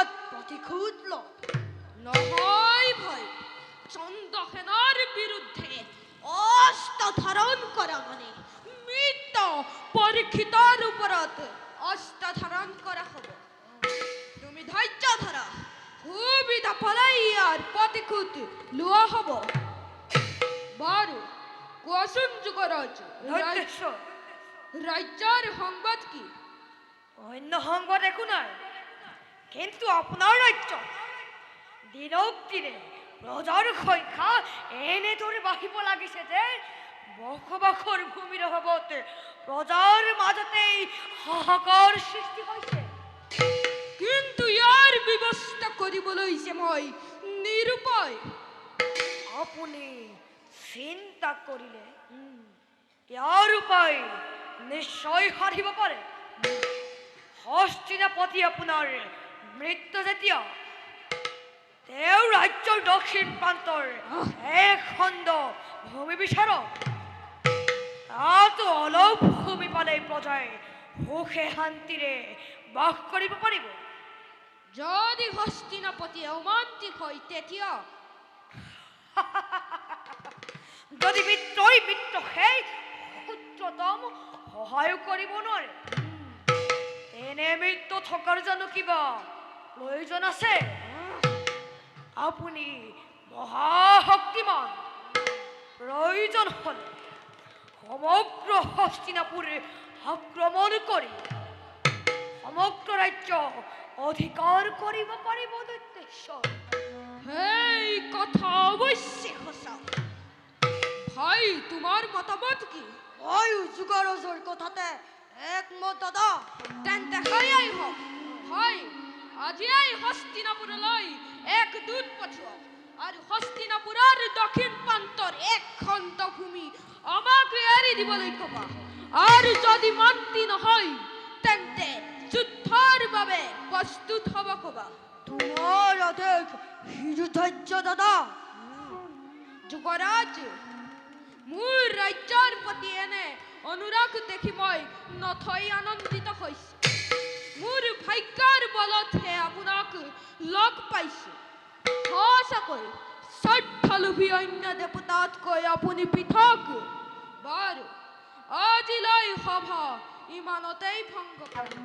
ওপৰত প্ৰতিশোধ লওঁ। নহয় ভাই, চন্দ্ৰসেনৰ বিৰুদ্ধে অস্ত্ৰ ধাৰণ কৰা মানে মৃত পৰীক্ষিতৰ ওপৰত অস্ত্ৰ ধাৰণ কৰা হ'ব। তুমি ধৈৰ্য ধৰা। সুবিধা পালে ইয়াৰ প্ৰতিশোধ লোৱা হ'ব। বাৰু কোৱাচোন যুৱৰাজ, ধৈৰ্যেশ্বৰ, ৰাজ্যৰ সংবাদ কি? অন্য সংবাদ একো নাই, কিন্তু আপোনাৰ ৰাজ্য দিনক দিনে প্ৰজাৰ সংখ্যা এনেদৰে বাঢ়িব লাগিছে যে বসবাসৰ ভূমিৰ অভাৱত প্ৰজাৰ মাজতেই হাহাকাৰ সৃষ্টি হৈছে। কিন্তু ইয়াৰ ব্যৱস্থা কৰিবলৈ যে মই নিৰুপায়। আপুনি চিন্তা কৰিলে ইয়াৰ উপায় নিশ্চয় সাধিব পাৰে। হস্তিনাপতি আপোনাৰ মৃত্যু যেতিয়া তেওঁ ৰাজ্যৰ দক্ষিণ প্ৰান্তৰ এক খণ্ড ভূমি বিচাৰক। তাতো অলপ ভূমি পালে প্ৰজাই সুখে শান্তিৰে বাস কৰিব পাৰিব। যদি হস্তিনাপতি অমান্তিক হয় তেতিয়া যদি মিত্ৰই মিত্ৰক সেই ক্ষুদ্ৰতম সহায় কৰিব নোৱাৰে, তেনে মৃত্যু থকাৰ জানো কিবা প্ৰয়োজন আছে? আপুনি মহাশক্তিমান। প্ৰয়োজন হলে সমগ্ৰ হস্তিনাপুৰ আক্ৰমণ কৰি সমগ্ৰ ৰাজ্য অধিকাৰ কৰিব পাৰিব দৈত্যেশ্বৰ। সেই কথা অৱশ্যে সঁচা। ভাই, তোমাৰ মতামত কি? ময়ো যুৱৰাজৰ কথাতে একমত দাদা। তেন্তে সেয়াই হওক। ভাই, আজিয়েই হস্তিনাপুৰলৈ এক দূত পঠিওৱা আৰু হস্তিনাপুৰৰ দক্ষিণ প্ৰান্তৰ এক খণ্ড ভূমি আমাক এৰি দিবলৈ ক'বা। আৰু যদি মান্তি নহয় তেন্তে যুদ্ধৰ বাবে প্ৰস্তুত হ'ব ক'বা। তোমাৰ আদেশ শিৰোধাৰ্য দাদা। যুৱৰাজ, মোৰ ৰাজ্যৰ প্ৰতি এনে অনুৰাগ দেখি মই নথৈ আনন্দিত হৈছো। মোৰ ভাগ্যৰ বলতহে আপোনাক লগ পাইছো। সঁচাকৈ স্বাৰ্থলোভী অন্য দেৱতাতকৈ আপুনি পৃথক। বাৰু, আজিলৈ সভা ইমানতেই ভংগ কৰিম।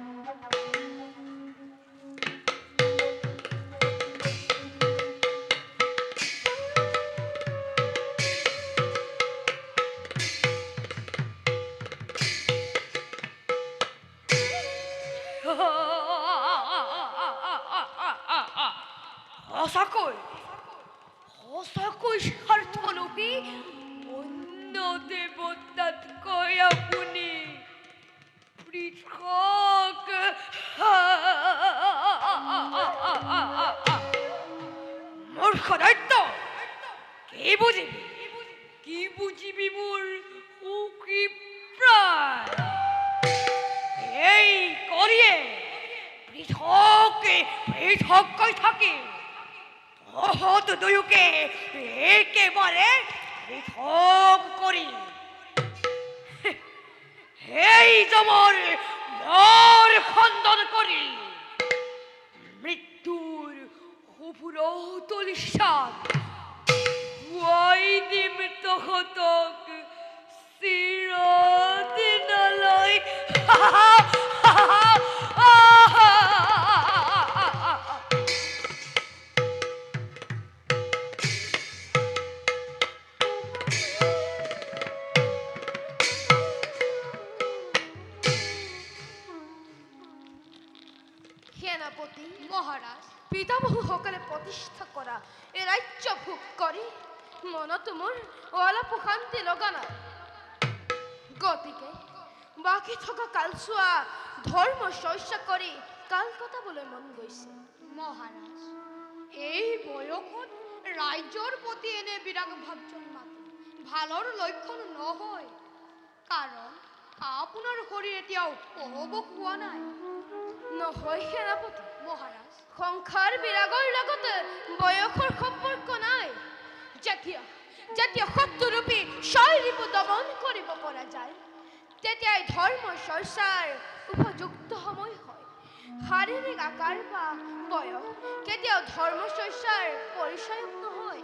সঁচাকৈ সঁচাকৈ স্বাৰ্থলোভী অন্য দেৱতাতকৈ আপুনি পৃথক। মূৰ্খ দৈত্য, কি বুজিবি কি বুজিবি মোৰ সুখী প্ৰায়। এই কৰিয়ে পৃথককৈ থাকিম। তহঁত দুয়োকে একেবাৰে পৃথক কৰি সেই জমৰ মৰ খণ্ডন কৰি মৃত্যুৰ সুপুৰতল সাত খুৱাই দিম তহঁতক চিৰদিনলৈ। সেনাপতি মহাৰাজ, পিতামহসকলে প্ৰতিষ্ঠা কৰা এই ৰাজ্য ভোগ কৰি মনতো মোৰ অলপ শান্তি লগা নাই। গতিকে বাকী থকা কালচোৱা ধৰ্ম চৰ্চা কৰি কাল কটাবলৈ মন গৈছে। মহাৰাজ, এই বয়সত ৰাজ্যৰ প্ৰতি এনে বিৰাগ ভাৱ জন্মাটো ভালৰ লক্ষণ নহয়। কাৰণ আপোনাৰ শৰীৰ এতিয়াও অৱস হোৱা নাই। নহয় সেনাপতি মহাৰাজ, সংসাৰ বিৰাগৰ লগতে বয়সৰ সম্পৰ্ক নাই। যেতিয়া শত্ৰুৰূপী শৰীৰটো দমন কৰিব পৰা যায় তেতিয়াই ধৰ্ম চৰ্চাৰ উপযুক্ত সময় হয়। শাৰীৰিক আকাৰ বা বয়স কেতিয়াও ধৰ্মচৰ্চাৰ পৰিচয়ক নহয়।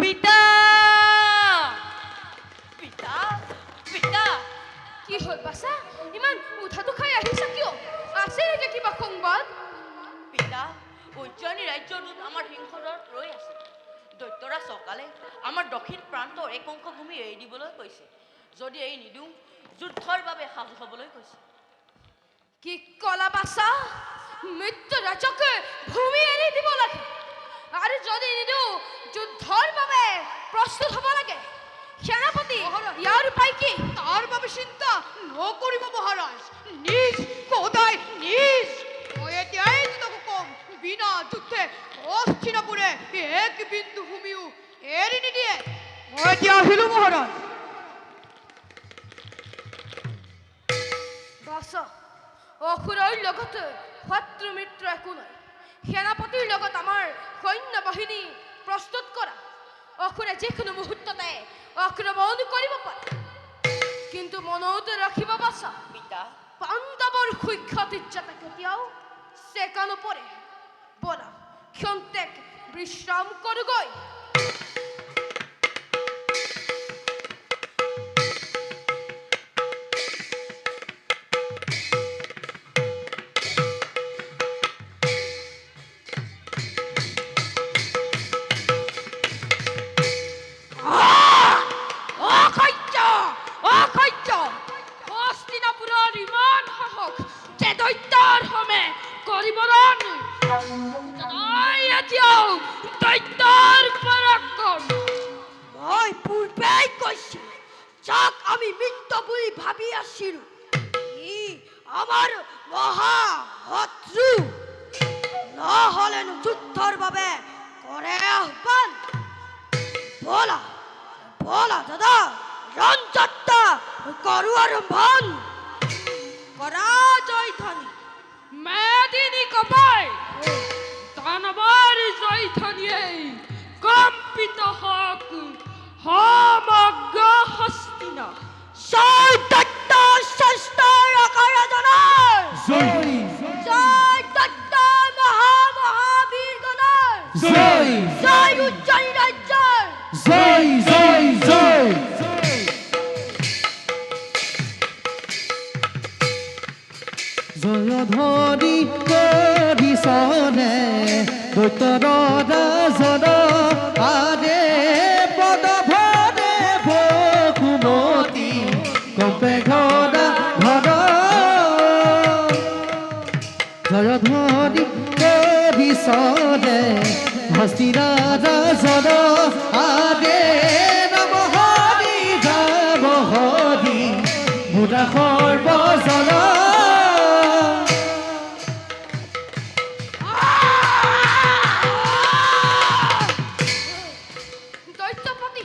পিতা পিতা পিতা কি হ'ল বাছা? ইমান উঠাটো খাই আহিছা কিয়? আছে নেকি কিবা সংবাদ? পিতা উজ্জয়িনী ৰাজ্যটোত আমাৰ সিংহদৰ ৰৈ আছে। দৈত্যৰাজ চকালে আমাৰ দক্ষিণ প্ৰান্তৰ এক অংশ ভূমি এৰি দিবলৈ কৈছে। যদি এৰি নিদিওঁ যুদ্ধৰ বাবে সাজু হ'বলৈ কৈছে। কি কলা বাছা? মৃত্যু ৰাজকে ভূমি এৰি দিব লাগে, আৰু যদি নিদিওঁ যুদ্ধৰ বাবে প্ৰস্তুত হ'ব লাগে। সেনাপতি ইয়াৰ উপায় কি? তাৰ বাবে চিন্তা নকৰিব মহাৰাজ। নিজ সদায় নিজ। মই এতিয়াই তোক কম, বিনা যুদ্ধে হস্তিনাপুৰে এক বিন্দু ভূমিও এৰি নিদিয়ে। মই এতিয়া আহিলো মহাৰাজ। বাছা, অসুৰৰ লগত শত্ৰু মিত্ৰ একো নাই। সেনাপতিৰ লগত আমাৰ সৈন্য বাহিনী প্ৰস্তুত কৰা। অসুৰে যিকোনো মুহূৰ্ততে আক্ৰমণ কৰিব পাৰে, কিন্তু মনত ৰাখিব বাছা, পিতা পাণ্ডৱৰ সুখ্যাতি যাতে কেতিয়াও চেকা নপৰে। বলা ক্ষন্তেক বিশ্ৰাম কৰোগৈ। হস্তিনাপুৰৰ ইমান সাহস যে দৈত্যৰ সমে কৰিব নোৱাৰি। এতিয়াও দৈত্যৰ পৰাক্ৰম। মই পূৰ্বেই কৈছোঁ, যাক আমি মৃত্যু বুলি ভাবি আছিলোঁ, ই আমাৰ মহা শত্ৰু। নহ'লেনো যুদ্ধৰ বাবে কৰে আহ্বান। বলা বলা দাদা, ৰণযাত্ৰা কৰোঁ আৰম্ভণ। কৰা জয়ধ্বনি, মেদিনী কপাই দানৱৰ জয়ধ্বনিয়ে কম্পিত হওক সমগ্ৰ হস্তিনা। জয় দত্ত শ্ৰেষ্ঠৰ আকাৰজনৰ, জয় দত্ত মহামহাবীৰগণৰ, জয় উজ্জয়িনী ৰাজ্যৰ। জয়ধ্বনি কৰিছনে দৈত্যৰ ৰাজন আদে পদভনে ভকুমতি কম্পে ঘনা ঘন। জয়ধ্বনি কৰিছনে হস্তিনা ৰাজন আদে নম হৰি যাব হৰি বুঢ়া সৰ্বজন। দৈত্যপতি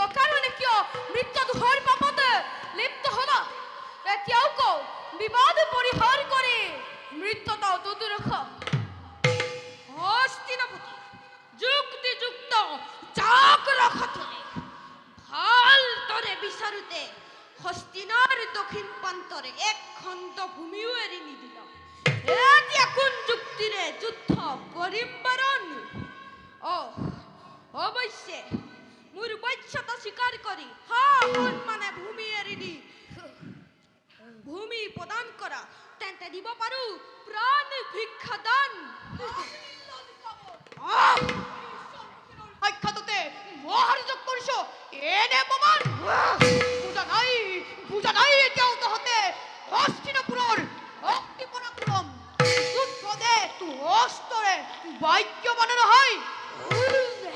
অকাৰণে কিয় মৃত্যু দুখৰ পাপতে লিপ্ত হলা? এতিয়াও কওঁ, বিবাদ পৰিহাৰ কৰি মৃত্যুতাও দূৰ ৰাখ। হস্তিনাপতি যুক্তিযুক্ত যাক ৰখাটোৱে ভালদৰে বিচাৰোতে হস্তিনাৰ দক্ষিণ প্ৰান্তৰে এক খণ্ড ভূমিও এৰি নিদিলা। এতিয়া কোন যুক্তিৰে যুদ্ধ কৰিম বাৰণ? অৱশ্যে মোৰ বৈশ্যতা স্বীকাৰ কৰি সন্মানে ভূমি এৰি দি ভূমি প্ৰদান কৰা, তেন্তে দিব পাৰো প্ৰাণ ভিক্ষা দান। সাক্ষাততে মহাৰাজক কৰিছ এনে অপমান। বুজা নাই এতিয়াও তহঁতে হস্তিনাপুৰৰ শক্তি পৰাক্ৰম। যুদ্ধ দে তোৰ অস্ত্ৰৰে বাক্যবান নহয়।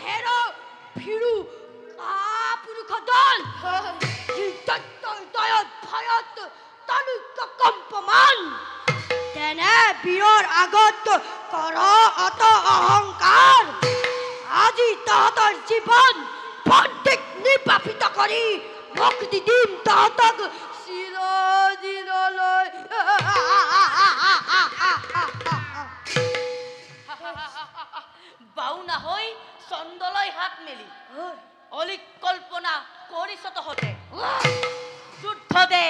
হেৰ ফিৰু কাপুৰুষ দল, দৈত্যৰ দয়ত ভয়ত তালুক্য কম্পমান। তেনে বীৰৰ আগত কৰ অত অহংকাৰ। আজি তহঁতৰ জীৱন বন্দিক নিৰ্বাপিত কৰি মুক্তি দিম তহঁতক চিৰদিনলৈ। বাউনা হৈ চন্দলৈ হাত মেলি অলিক কল্পনা কৰিছ তহঁতে। যুদ্ধ দে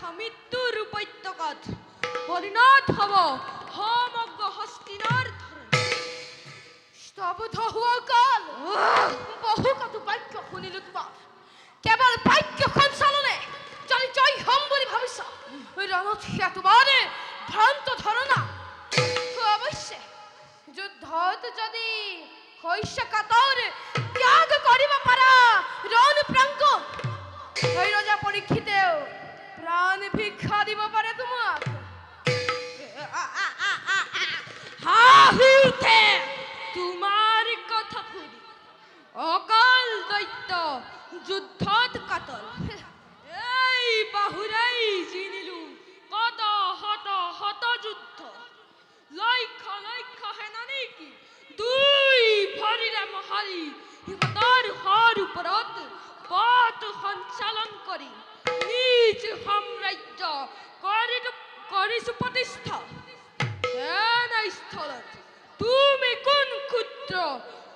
তথা মৃত্যুৰ উপত্যকাত পৰিণত হব সমগ্ৰ হস্তিনাৰ ধৰে। স্তব্ধ হোৱা কাল বহু কত বাক্য শুনিলো তোমাৰ কেৱল বাক্য সঞ্চালনে যদি জয় হম বুলি ভাবিছ ৰণত সেয়া তোমাৰ ভ্ৰান্ত ধাৰণা। অৱশ্যে যুদ্ধত যদি শস্য কাতৰ ত্যাগ কৰিব পাৰা ৰণ প্ৰাংগণ হৈ ৰজা পৰীক্ষিতেও প্ৰাণ ভিক্ষা দিব পাৰে তোমাক। হাহুতে তোমার কথা শুনি অকাল দৈত্য যুদ্ধত কাতল। এই বাহুরেই জিনিলু কত হত হত যুদ্ধ লক্ষ লক্ষ সেনানী কি দুই ভৰিৰে মহাৰি সিহঁতৰ হৰ ওপৰত পথ সঞ্চালন কৰি নিজ সাম্ৰাজ্য কৰিছো প্ৰতিষ্ঠা। স্থলত তুমি কোন ক্ষুদ্ৰ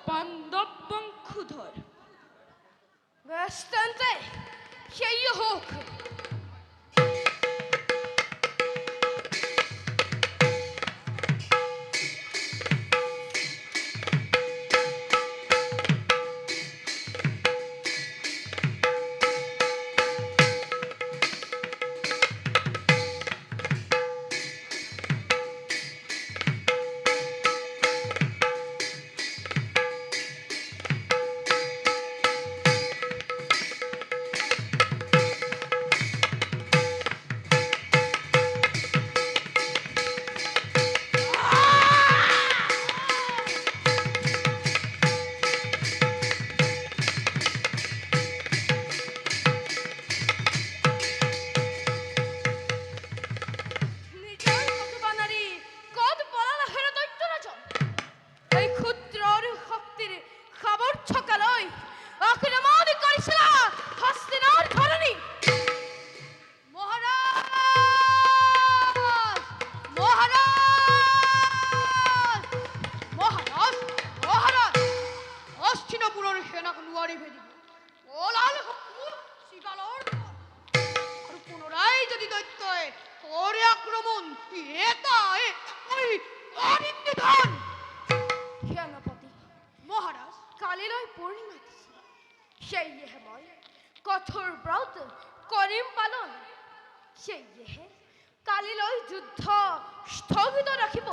পাণ্ডব বংশধৰ? Bastante! Cheio rouco! কঠোৰ ব্ৰত কৰিম পালন সেয়েহে কালিলৈ যুদ্ধ স্থগিত ৰাখিব।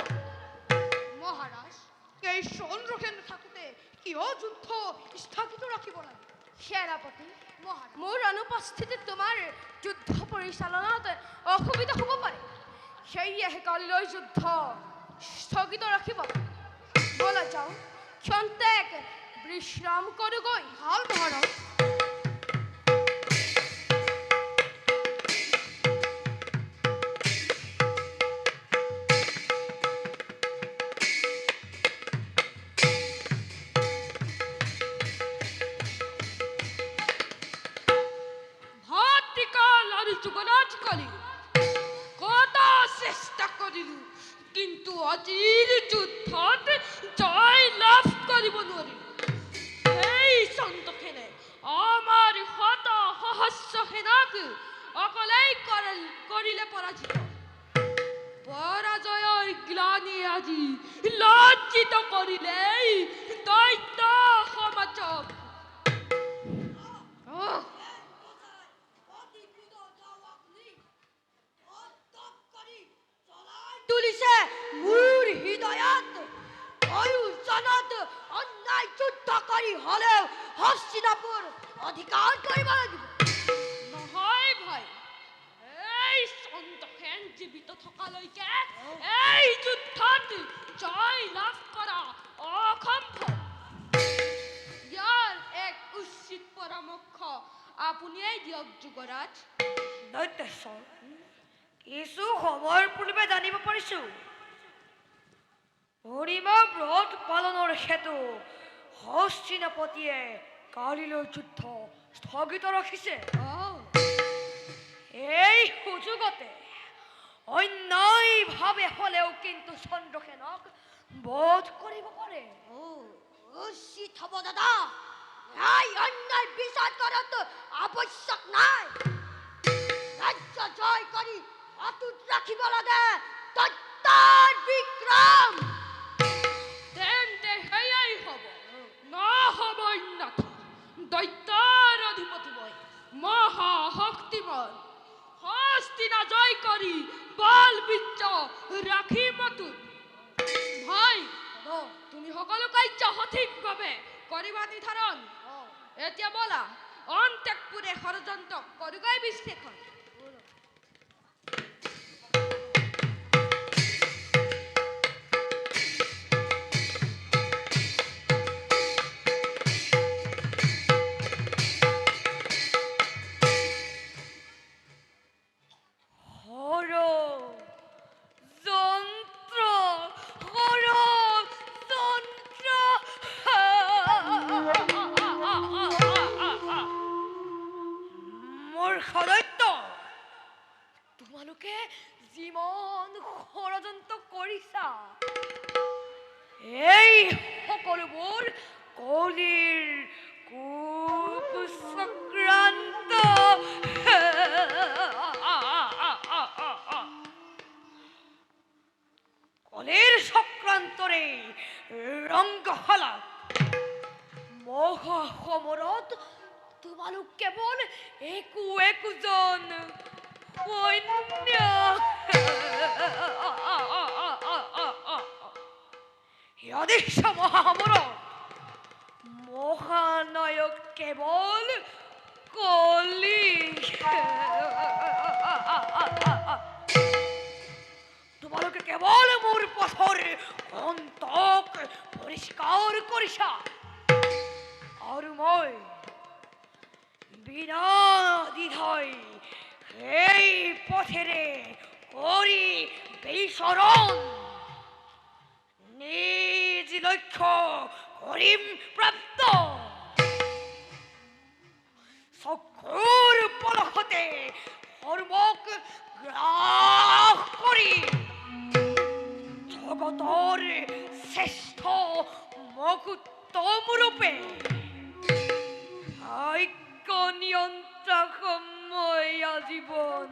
মহাৰাজ এই চন্দ্ৰসেন থাকোঁতে কিয় যুদ্ধ স্থগিত ৰাখিব লাগে? সেনাপতি মোৰ অনুপস্থিতিত তোমাৰ যুদ্ধ পৰিচালনাত অসুবিধা হ'ব পাৰে সেয়েহে কালিলৈ যুদ্ধ স্থগিত ৰাখিব। বলা যাওঁ ক্ষন্তেক বিশ্ৰাম কৰোগৈ। ভাল মহাৰাজ। যুগৰাজ কালী কত চেষ্টা কৰিলু কিন্তু আজিৰ যুদ্ধত জয় লাভ কৰিব নোৱাৰিলো। এই সন্তখেনে আমাৰ শত সহস্ৰ সেনাক অকলেই কৰিলে পৰাজিত। পৰাজয়ৰ গ্লানি আজি লজ্জিত কৰিলেই দৈত্য সমাজক। তুলিছে মোৰ হৃদয়ত প্ৰয়োজনত অন্যায় যুদ্ধ কৰি হলেও হস্তিনাপুৰ অধিকাৰ কৰিব লাগিব। নহয় ভাই এই সন্তখেন জীৱিত থকালৈকে এই যুদ্ধত জয় লাভ কৰা অসম্ভৱ। ইয়াৰ এক উচিত পৰামৰ্শ আপুনিয়েই দিয়ক যুৱৰাজ। দৈত্যেশ্বৰ কিছু সময়ৰ পূৰ্বে জানিব পাৰিছো হৰিমা ব্ৰত পালনৰ হেতু হস্তিনাপতিয়ে কালিলৈ যুদ্ধ স্থগিত ৰাখিছে। এই সুযোগতে অন্যায়ভাৱে হলেও কিন্তু চন্দ্ৰসেনক বধ কৰিব পাৰে। উচিত হ'ব দাদা, এই অন্যায় বিচাৰ কৰাটো আৱশ্যক নাই। ৰাজ্য জয় জয় কৰি অটুট ৰাখিব লাগে দৈত্যৰ বিক্ৰম। তেন্তে সেয়াই হ'ব, নহ'ব অন্যথা। দৈত্যৰ অধিপতি মই, মহাশক্তিমান। হস্তিনা জয় কৰি বল বীৰ্য ৰাখিম অটুট। ভাই, তুমি সকলো কাৰ্য সঠিকভাৱে কৰিবা নিৰ্ধাৰণ। এতিয়া বলা অন্তেকপুৰে ষড়যন্ত্ৰ কৰোগৈ বিশ্লেষণ। তোমালোকে যিমান ষড়যন্ত্ৰ কৰিছা, এই সকলোবোৰ কলিৰ কুচক্ৰান্ত। কলিৰ চক্ৰান্তৰে ৰংগশালাত মহাসমৰত তোমালোক কেৱল একোজন সৈন্য। অদৃশ্য মহাসমৰত মহানায়ক কেৱল কলি। তোমালোকে কেৱল মোৰ পথৰ অন্তক পৰিষ্কাৰ কৰিছা, আৰু মই বিনা দ্বিধাই সেই পথেৰে কৰি বিচৰণ নিজ লক্ষ্য কৰিম প্ৰাপ্ত। চকুৰ পলকতে সৰ্বক গ্ৰাস কৰি জগতৰ শ্ৰেষ্ঠ মহত্তম ৰূপে ভাগ্য নিয়ন্ত্ৰক মই আজীৱন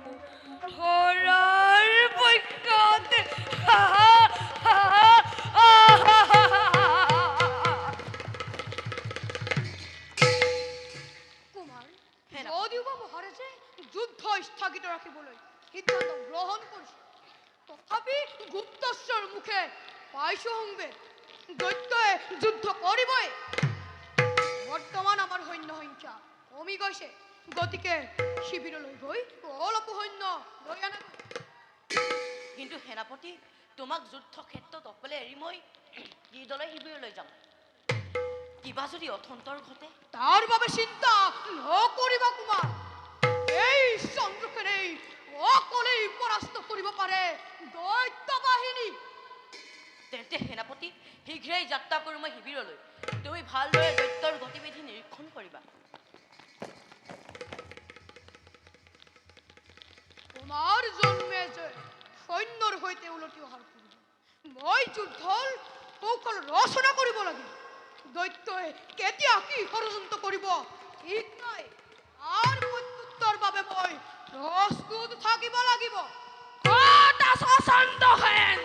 ধৰাৰ পক্ষত। কুমাৰ, যদিও বা মহাৰাজে যুদ্ধ স্থগিত ৰাখিবলৈ সিদ্ধান্ত গ্ৰহণ কৰিছে, তথাপি গুপ্তচৰ মুখে পাইছো সংবেদ দৈত্যই যুদ্ধ কৰিবই। বৰ্তমান আমাৰ সৈন্য সংখ্যা কমি গৈছে, গতিকে শিবিৰলৈ গৈ অলপ সৈন্য লৈ আনা। কিন্তু সেনাপতি, তোমাক যুদ্ধ ক্ষেত্ৰত অকলে এৰি মই কিদৰে শিবিৰলৈ যাম? কিবা যদি অথন্তৰ ঘটে? তাৰ বাবে চিন্তা নকৰিবা কুমাৰ। এই চন্দ্ৰসেনেই অকলেই পৰাস্ত কৰিব পাৰে দৈত্য বাহিনী। তেন্তে সেনাপতি, শীঘ্ৰেই যাত্ৰা কৰোঁ মই শিবিৰলৈ। তুমি ভালদৰে দৈত্যৰ গতিবিধি নিৰীক্ষণ কৰিবা। তোমাৰ জন্মে যে সৈন্যৰ সৈতে উলটি অহাৰ পূৰ্বে মই যুদ্ধৰ কৌশল ৰচনা কৰিব লাগে। দৈত্যই কেতিয়া কি ষড়যন্ত্ৰ কৰিব ঠিক নাই, তাৰ প্ৰত্যুত্তৰ বাবে মই প্ৰস্তুত থাকিব লাগিব। ক'ত আছ চন্দ্ৰসেন?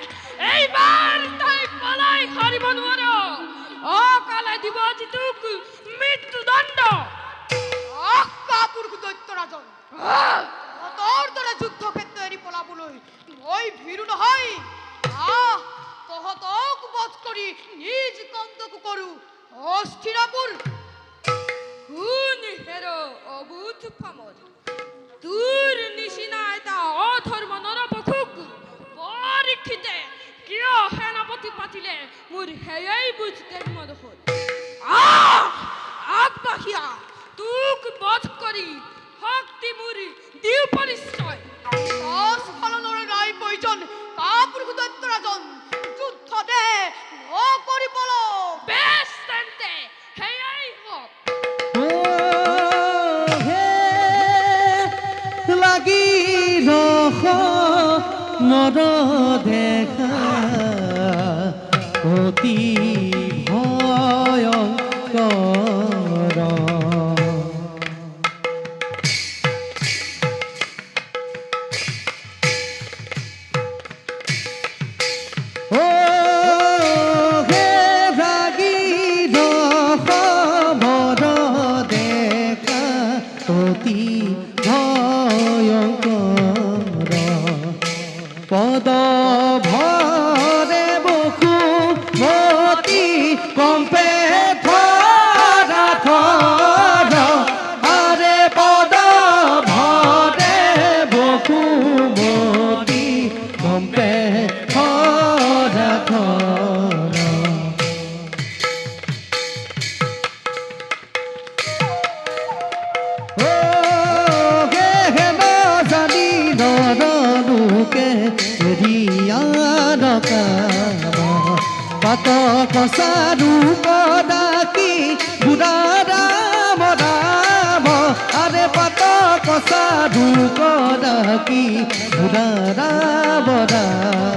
এইবাৰ তই পলাই সাৰিব নোৱাৰ। অকালে দিব যিটোক মৃত্যুদণ্ড। কাপুৰুষ দৈত্যৰাজন, তোৰ দৰে যুদ্ধক্ষেত্ৰ এৰি পলাবলৈ মই ভীৰু নহয়। তহঁতক বধ কৰি নিজ কন্তকো কৰোঁ হস্তিনাপুৰ। কোন হেৰ অবুধ পামল, তোৰ নিচিনা এটা অধৰ্ম নৰপশুক পৰীক্ষিতে কিয় সেনাপতি পাতিলে মোৰ সেয়াই বুজতে মদহল। আগবাঢ়িয়া, তোক বধ কৰি শক্তি মোৰ দিও পৰিচয়। স্খলনৰ নাই প্ৰয়োজন, কাপুৰুষ দৈত্যৰাজন যুদ্ধ দে নকৰি পল। বেছ তেন্তে সেয়াই হওক। লাগি ৰখ মৰ দেখা অতি ভয়ংকৰ। অতি ভয়ঙ্কৰ পদ ভৰে বসুমতী কম্পে ধৰা ধৰ আৰে পদ ভৰে বসুমতী কম্পে ধৰা ধৰ পাত কচাৰু কদাকি বুঢ়া ৰাম ৰাম আৰে পাত কচাৰু কদাকি বুঢ়া ৰাম ৰাম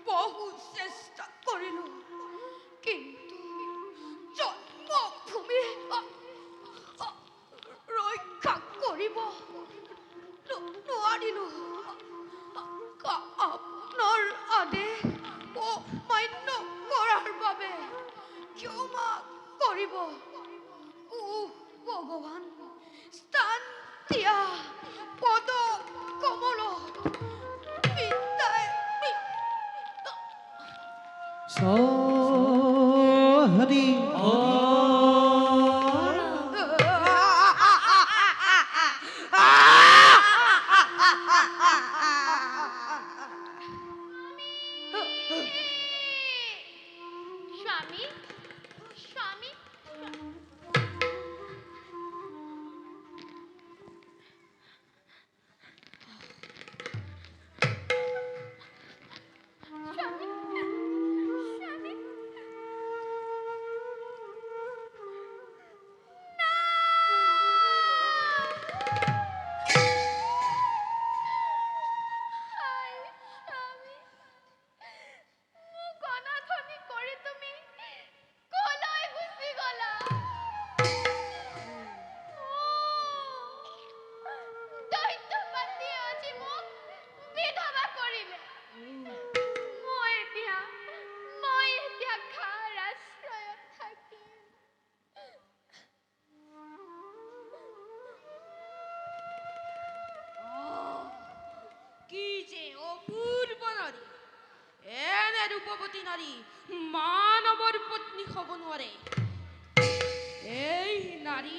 বহু চেষ্টা কৰিলো কিন্তু জন্মভূমি ৰক্ষা কৰিব নোৱাৰিলো আপোনাৰ আদেশ অমান্য কৰাৰ বাবে ক্ষমা কৰিব ভগৱান স্থান দিয়া পদ কমল হৰি স্বামী স্বামী ৰূপৱতী নাৰী মানৱৰ পত্নী হ'ব নোৱাৰে এই নাৰী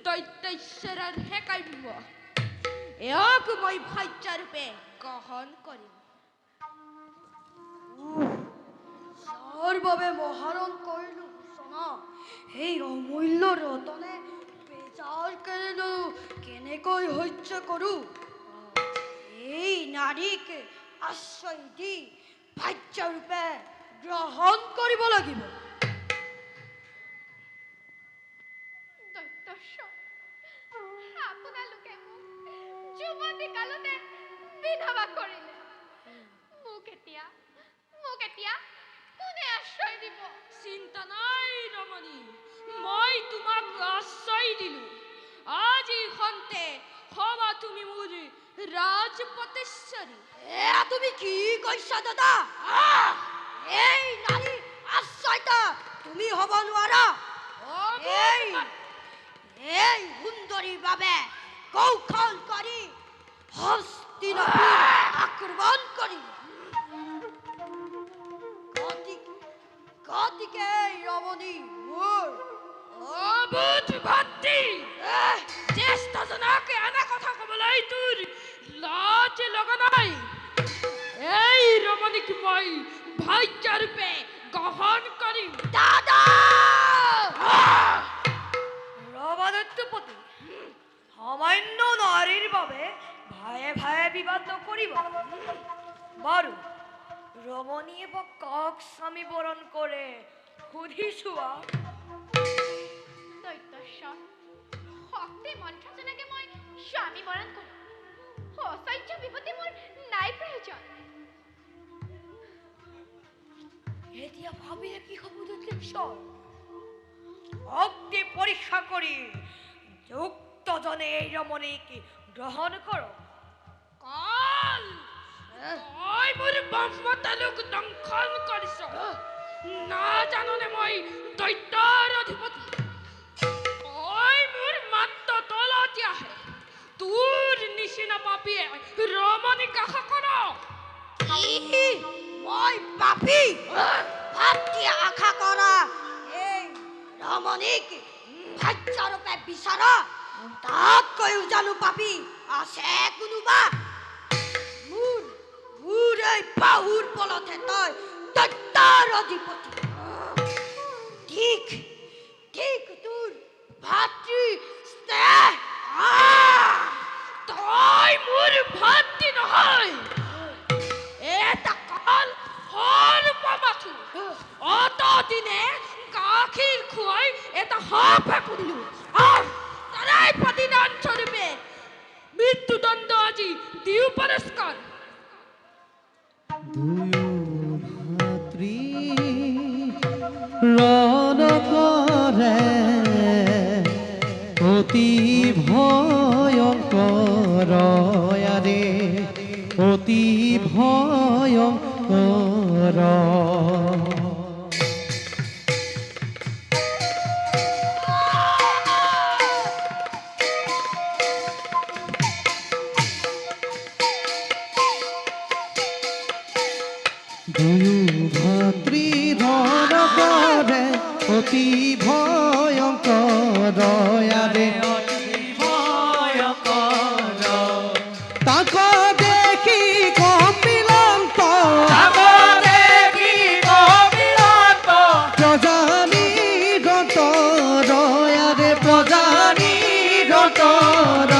দৈত্যশ্বৰৰ হে কাম্য এওক মই ভাৰ্যাৰূপে গ্ৰহণ কৰিম যাৰ বাবে মহাৰণ কৰিলো সূচনা সেই অমূল্য ৰতনে বেজাৰ কেনেকৈ সহ্য কৰো এই নাৰীকে আশ্ৰয় দি ভাৰ্যাৰূপে গ্ৰহণ কৰিব লাগিব আপোনালোকে যুৱতী কালতে বিধৱা কৰিলে মোক এতিয়া কোনে আশ্ৰয় দিব চিন্তা নাই ৰমণী মই তোমাক আশ্ৰয় দিলো আজি খন্তে হবা তুমি মোৰ ৰাজপতেশ্বৰী তুমি কি কৈছা দাদা এই নাৰী আশ্ৰয়তা তুমি হ'ব নোৱাৰা এই সুন্দৰীৰ বাবে কৌশল কৰি হস্তিনাপুৰ আক্ৰমণ কৰি গতিকে ৰমণী মোৰ অবুধ ভাতৃ জ্যেষ্ঠজনক এনে কথা ক'বলৈ তোৰ লাজ লগা নাই এই ৰমণীক মই ভাৰ্যাৰূপে কৰিব বাৰু ৰমণীয়ে বা কাক স্বামী বৰণ কৰে সুধি চোৱা দৈত্যস্বৰ শক্তি মন্ত্ৰ জনাকে মই স্বামী বৰণ কৰিম অসহ্য বিপদে মোৰ নাই প্ৰয়োজন এতিয়া ভাবিলে কি হ'ব দৈত্যেশ্বৰ অগ্নি পৰীক্ষা কৰি যুক্তজনে এই ৰমণীক গ্ৰহণ কৰক কাল তই মোৰ ব্ৰহ্মতালুক দংশন কৰিছ নাজানোনে মই দৈত্যৰ অধিপতি তই মোৰ মাত্ৰ তলতীয়াহে তোৰ নিচিনা পাপীয়ে ৰমণীক আশা কৰ মই পাপী ভাতৃ আশা কৰা এই ৰমণীক ভাজ্যৰূপে বিচৰা তাতকৈও জানো পাপী আছে কোনোবা মোৰ এই বাহুৰ বলতহে তই দৈত্যৰ অধিপতি ঠিক ঠিক তোৰ ভাতৃ স্নেহ তই মোৰ ভাতৃ নহয় এটা কাল সৰ্বমাথু অতদিনে গাখীৰ খুৱাই এটা সাপে পুৰিলো তাৰাই প্ৰতিদান স্বৰূপে মৃত্যুদণ্ড আজি দিও পুৰস্কাৰ ভাতৃ ৰণ কৰে অতি ভয়ংকৰ আৰে অতি ভয়ংকৰ দুয়ো ভাতৃ ধন কৰে অতি ভয়ংকৰ আৰে তাক দেখি কপিলন্ত প্ৰজানি ৰতৰ আৰে প্ৰজানি ৰতৰ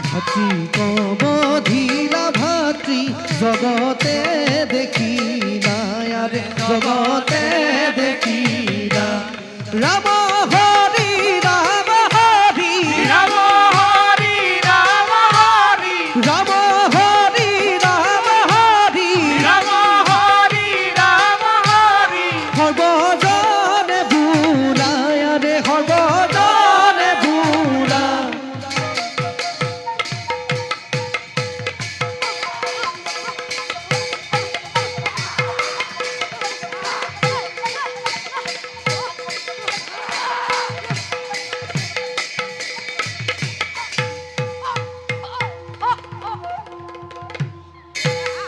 ভাতৃ কবধিলা ভাতৃ জগতে দেখি নাই আৰে জগতে দেখি না ৰাম হৰি ৰাম হৰি ৰাম হৰি ৰাম হৰি ৰাম হৰি ৰাম হৰি ৰাম হৰি ৰাম হৰি সৰ্বজনে বুলা আৰে সৰ্বজনে বুলা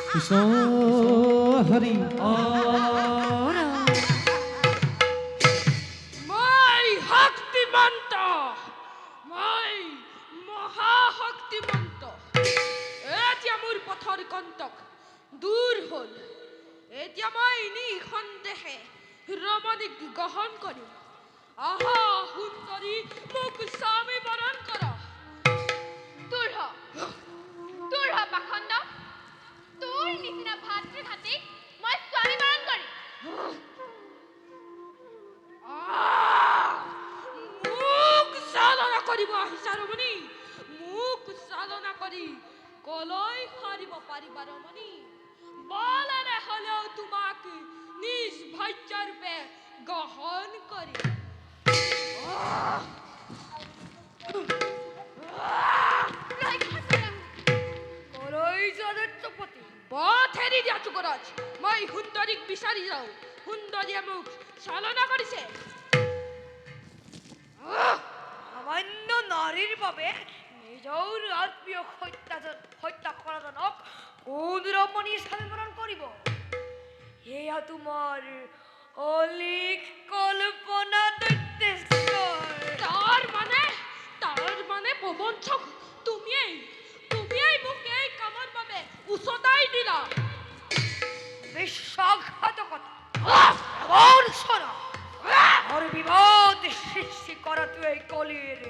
কৃষ্ণ হৰি মই শক্তিমন্ত মই মহাশক্তিমন্ত এতিয়া মোৰ পথৰ কণ্টক দূৰ হ'ল এতিয়া মই নিঃসন্দেহে ৰমণীক গ্ৰহণ কৰিম আহা সুন্দৰী মোক স্বামী বৰণ কৰ দূৰ হ পাখণ্ড তোৰ নিচিনা ভাতৃঘাতীক মই স্বামী বৰণ কৰিম মোক চালনা কৰিব আহিছা ৰমণী মোক চালনা কৰি কলৈ সাৰিব পাৰিবা ৰমণী বলেৰে হলেও তোমাক নিজ ভাজ্যৰূপে গ্ৰহণ কৰিম ৰক্ষা কৰা কলৈ যোৱা দৈত্যপতি পথ এৰি দিয়া চুকৰাজ মই সুন্দৰীক বিচাৰি যাওঁ সুন্দৰীয়ে মোক চালনা কৰিছে সামান্য নাৰীৰ বাবে নিজৰ আত্মীয় হত্যা কৰাজনক কোন ৰমণী স্বামী বৰণ কৰিব এয়া তোমাৰ অলিক কল্পনা দৈত্যেশ্বৰ তাৰ মানে প্ৰবঞ্চক তুমিয়েই মোক এই কামৰ বাবে উচতাই দিলা বিশ্বাসঘাতকতা এই কলিৰ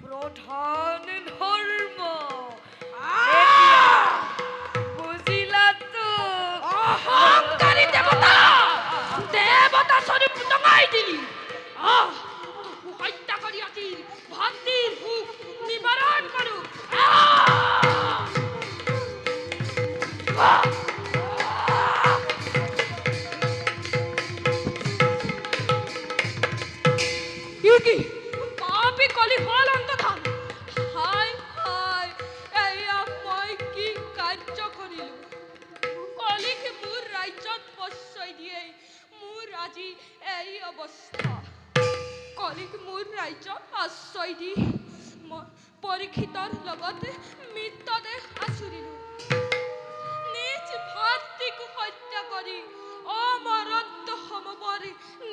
প্ৰধান ধৰ্ম এতিয়া বুজিলাতো অহংকাৰী দেৱতা দেৱতা স্বৰূপ টঙাই দিলি তোক হত্যা কৰি আজি ভাতৃৰ ভোক নিবাৰণ কৰো কি পাপী কলি হল অন্তধান হায় হায় এয়া মই কি কাৰ্য কৰিলো কলিক মোৰ ৰাজ্যত প্ৰশ্ৰয় দিয়ে মোৰ আজি এই অৱস্থা কলিক মোৰ ৰাজ্যত আশ্ৰয় দি মই পৰীক্ষিতৰ লগত মৃতদেহ আচুৰিলো নিজ ভাতৃক হত্যা কৰি অমৰত্ব সমবৰ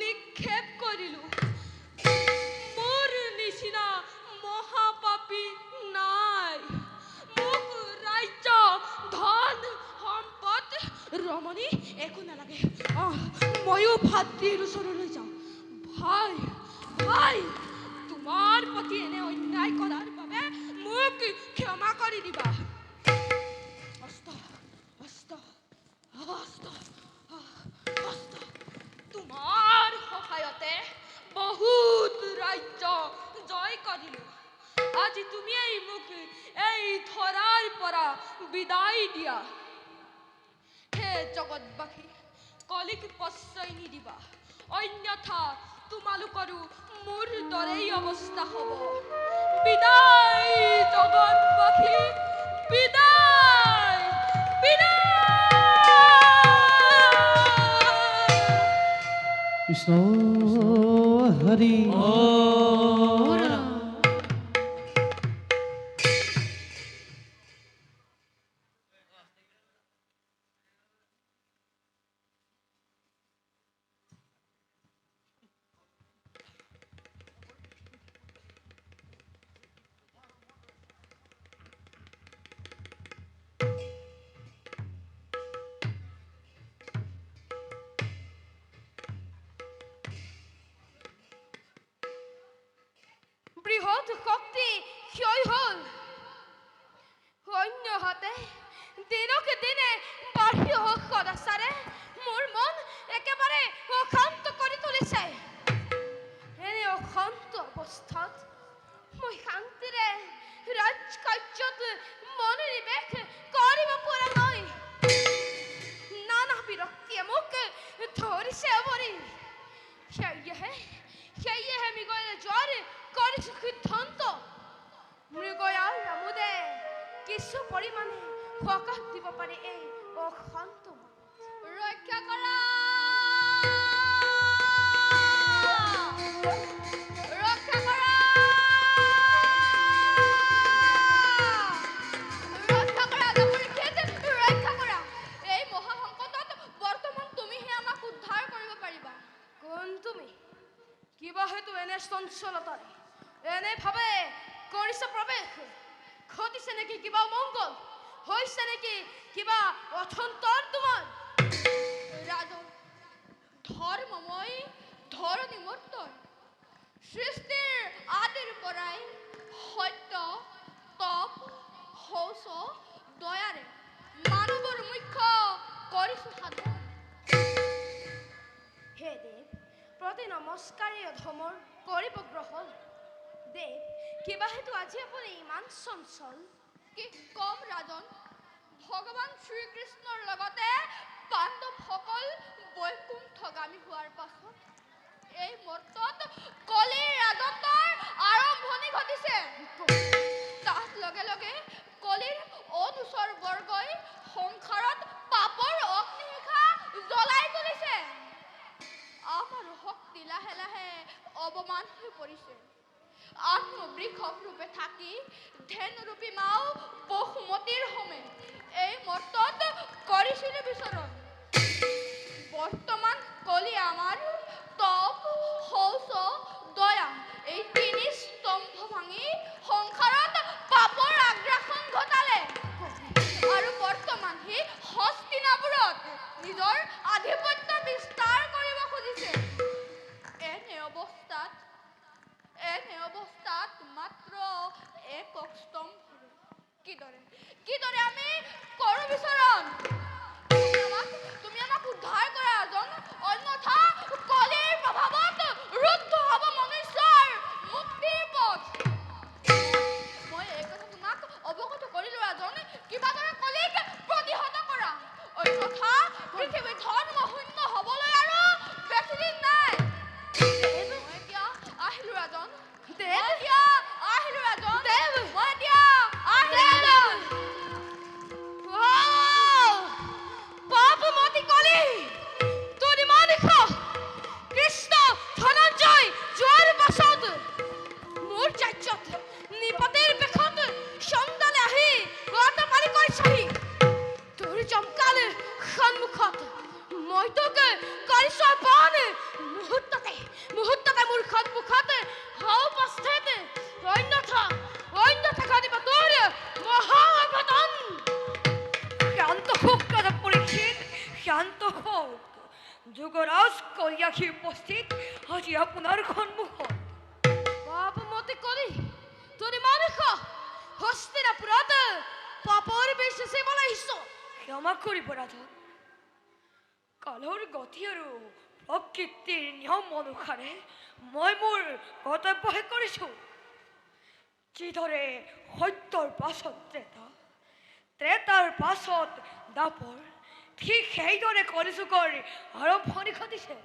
নিক্ষেপ কৰিলো মোৰ নিচিনা মহাপাপী নাই মোক ৰাজ্য ধন সম্পদ ৰমণী একো নালাগে ময়ো ভাতৃৰ ওচৰলৈ যাওঁ ভাই ভাই তোমাৰ প্ৰতি এনে অন্যায় কৰাৰ বাবে মোক ক্ষমা কৰি দিবা অস্ত অস্ত অস্ত অস্ত তোমাৰ সহায়তে বহুত ৰাজ্য জয় কৰিলো আজি তুমিয়েই মোক এই ধৰাৰ পৰা বিদায় দিয়া হে জগতবাসী কলিক প্ৰশ্ৰয় নিদিবা অন্যথা তোমালোকৰো মোৰ দৰেই অৱস্থা হ'ব বিদায় জগতবাসী বিদায় বিদায় কৃষ্ণ হৰি বৃহৎ শক্তি ক্ষয় হল অন্যহাতে দিনকে দিনে বাঢ়ি অহা সদাচাৰে মোৰ মন একেবাৰে অশান্ত কৰি তুলিছে এনে অশান্ত অৱস্থাত মই শান্তিৰে ৰাজকাৰ্যত মনোনিৱেশ কৰিব পৰা নাই নানা বিৰক্তিয়ে মোক ধৰিছে অৱৰি সেয়েহে মৃগয়া জ্বৰ কৰিছো সিদ্ধান্ত মৃগয়াৰ আমোদে কিছু পৰিমাণে সকাহ দিব পাৰে এই অশান্ত ৰক্ষা কৰা ৰক্ষা কৰা ৰক্ষা কৰা ৰক্ষা কৰা এই মহাসংকটত বৰ্তমান তুমিহে আমাক উদ্ধাৰ কৰিব পাৰিবা কোন তুমি কিবা হয়তো এনে চঞ্চলতাৰে এনে ভাবে কৰিছে প্ৰৱেশ ঘটিছে নেকি কিবা মংগল হৈছে নেকি কিবা অথন্তৰ তোমাৰ ৰাজন ধৰ্মময় ধৰণী মূৰ্তৰ সৃষ্টিৰ আদিৰ পৰাই সত্য তপ শৌচ দয়াৰে মানৱৰ মুখ্য কৰিছো সাধন হে দেৱ প্ৰতি নমস্কাৰী অধমৰ কৰিব গ্ৰহণ দেৱ কিবা হেতু আজি আপুনি ইমান চঞ্চল কি কম ৰাজন ভগৱান শ্ৰীকৃষ্ণৰ লগতে পাণ্ডৱসকল বৈকুণ্ঠগামী হোৱাৰ পাছত এই মুহূৰ্তত কলিৰ ৰাজত্বৰ আৰম্ভণি ঘটিছে তাৰ লগে লগে কলিৰ অনুচৰ বৰ্গই সংসাৰত পাপৰ অগ্নিশিখা জ্বলাই তুলিছে আমাৰ শক্তি লাহে লাহে অৱমান হৈ পৰিছে আত্মবৃক্ষক ৰূপে থাকি ধেনুৰূপী মাও বহুমতীৰ সমে এই মুহূৰ্তত কৰিছিলে বিচৰণ বৰ্তমান কলি আমাৰ তপ শৌচ দয়া এই তিনি স্তম্ভ ভাঙি সংসাৰত পাপৰ আগ্ৰাসন ঘটালে আৰু বৰ্তমান সি হস্তিনাপুৰত নিজৰ আধিপত্য বিস্তাৰ কৰিব খুজিছে এনে একক স্তম্ভ কিদৰে আমি কৰো বিচৰণ তুমি আমাক উদ্ধাৰ কৰা এজন অন্যথা কলিৰ প্ৰভাৱত ৰুদ্ধ হ'ব মনুষ্যৰ মুক্তিৰ পথ মই এই কথা তোমাক অৱগত কৰিলো এজন কিবাদৰে কলিক প্ৰতিহত কৰা অন্যথা পৃথিৱী ধৰ্ম শূন্য হ'বলৈ আৰু বেছিদিন নাই মই এতিয়া আহিলো এজন পাপমতি কলি তোৰ মানিস কৃষ্ণ ধনঞ্জয় যোৱাৰ পাছত মোৰ যাজ্যত নিপতিৰ বেশত চন্দালে আহি গত পাৰি কৰিছহি তোৰ জমকাল সন্মুখত মই তোক কৰিছ পান মুহূৰ্ততে মোৰ সন্মুখত উপস্থিত অন্যথা ঘটিব তোৰ মহাঘটন শান্ত হোক ৰাজা পৰীক্ষিত, শান্ত হোক। যুগৰাজ কলিয়াখি উপস্থিত আজি আপনাৰ সন্মুখত। পাপমতি কলি তোৰ মানিস হস্তিনাপুৰত পাপৰ বিষ সেৱন আহিছ ক্ষমা কৰিব ৰাজন। কালৰ গতি আৰু প্ৰকৃতিৰ নিয়ম অনুসাৰে মই মোৰ কৰ্তব্যহে কৰিছোঁ। যিদৰে সত্যৰ পাছত ত্ৰেতাৰ পাছত দাপৰ, ঠিক সেইদৰে কলিযুগৰ আৰম্ভণি ঘটিছে।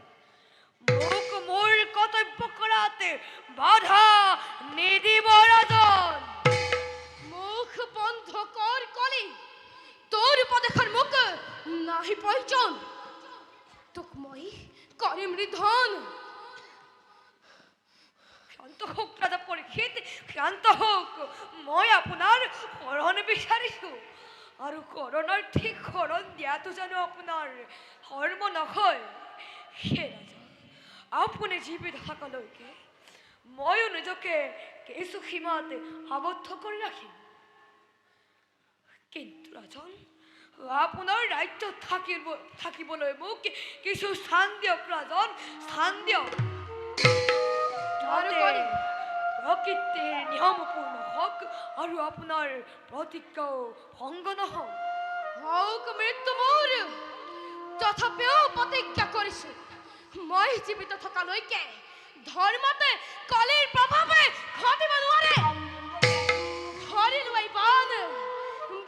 মোক মোৰ কৰ্তব্য কৰাত বাধা নিদিব ৰাজন। মুখ বন্ধ কৰ কলি তোৰ উপদেশৰ মোক নাহি প্ৰয়োজন তোক মই কৰিম নিধন শান্ত হোক ৰাজা পৰীক্ষিত, শান্ত হোক। মই আপোনাৰ শৰণ বিচাৰিছোঁ আৰু শৰণৰ ঠিক শৰণ দিয়াটো জানো আপোনাৰ ধৰ্ম নহয়। সেই ৰাজা আপুনি জীৱিত থকালৈকে ময়ো নিজকে কিছু সীমাত আবদ্ধ কৰি ৰাখিম। কিন্তু ৰাজন আপোনাৰ ৰাজ্যত থাকিবলৈ মোক কিছু স্থান দিয়ক ৰাজন, স্থান দিয়ক। প্ৰকৃতিৰ নিয়মপূৰ্ণ হওক আৰু আপোনাৰ প্ৰতিজ্ঞাও ভংগ নহওক। হওক মৃত্যু মোৰ তথাপিও প্ৰতিজ্ঞা কৰিছো মই জীৱিত থকালৈকে ধৰ্মতে কলিৰ প্ৰভাৱে ঘটিব নোৱাৰে। ধৰিলো এই বান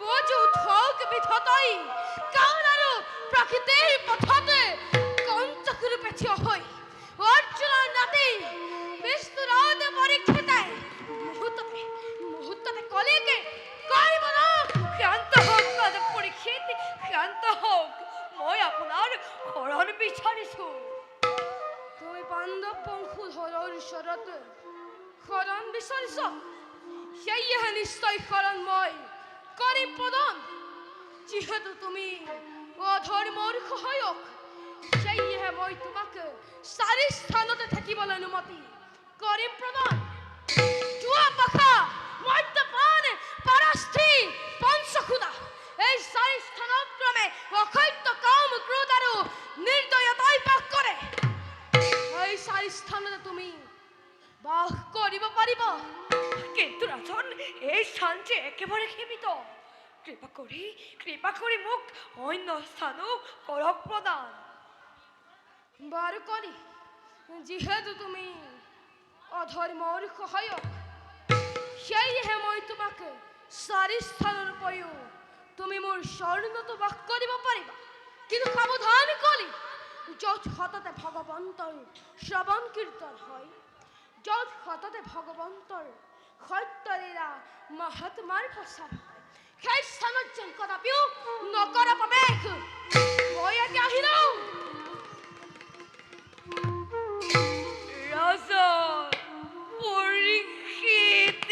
বুজো থক বিধতই কাৰণ আৰু প্ৰকৃতিৰ পথতে কঞ্চকৰূপে থিয় হৈ অৰ্জুনৰ নাতি বিষ্ণুৰাদ পৰীক্ষিতাই মুহূৰ্ততে কলিকে কৰিব ন। শান্ত হওক ৰাজা পৰীক্ষিত, শান্ত হওক। মই আপোনাৰ শৰণ বিচাৰিছোঁ। তুমি পাণ্ডৱ বংশধৰৰ ওচৰত শৰণ বিচাৰিছ সেয়েহে নিশ্চয় শৰণ মই কৰিম প্ৰদান। যিহেতু তুমি অধৰ্মৰ সহায়ক সেয়েহে মই তোমাক 4 স্থানতে থাকিবলৈ অনুমতি কৰিম প্ৰদান। জুৱা পাখা মদ্যপান পাৰস্থি পঞ্চখুদা এই 4 স্থানত ক্ৰমে অসত্য কাম ক্ৰোধ আৰু নিৰ্দয়তাই বাস কৰে। এই 4 স্থানতে তুমি বাস কৰিব পাৰিব। কিন্তু ৰাজন এই স্থান যে একেবাৰে সীমিত। কৃপা কৰি মোক অন্য স্থানো কৰক প্ৰদান। বাৰু কলি যিহেতু তুমি অধৰ্মৰ সহায়ক সেয়েহে মই তোমাক 4 স্থানৰ উপৰিও তুমি মোৰ শৰণতো বাস কৰিব পাৰিবা। কিন্তু সাৱধান কলি য'ত সততে ভগৱন্তৰ শ্ৰৱণ কীৰ্তন হয়, য'ত সততে ভগৱন্তৰ সত্যলীলা মহাত্মাৰ প্ৰচাৰ হয়, সেই স্থানত যেন কদাপিও নকৰা প্ৰৱেশ। মই এতিয়া আহিলো। ৰাজা পৰীক্ষিত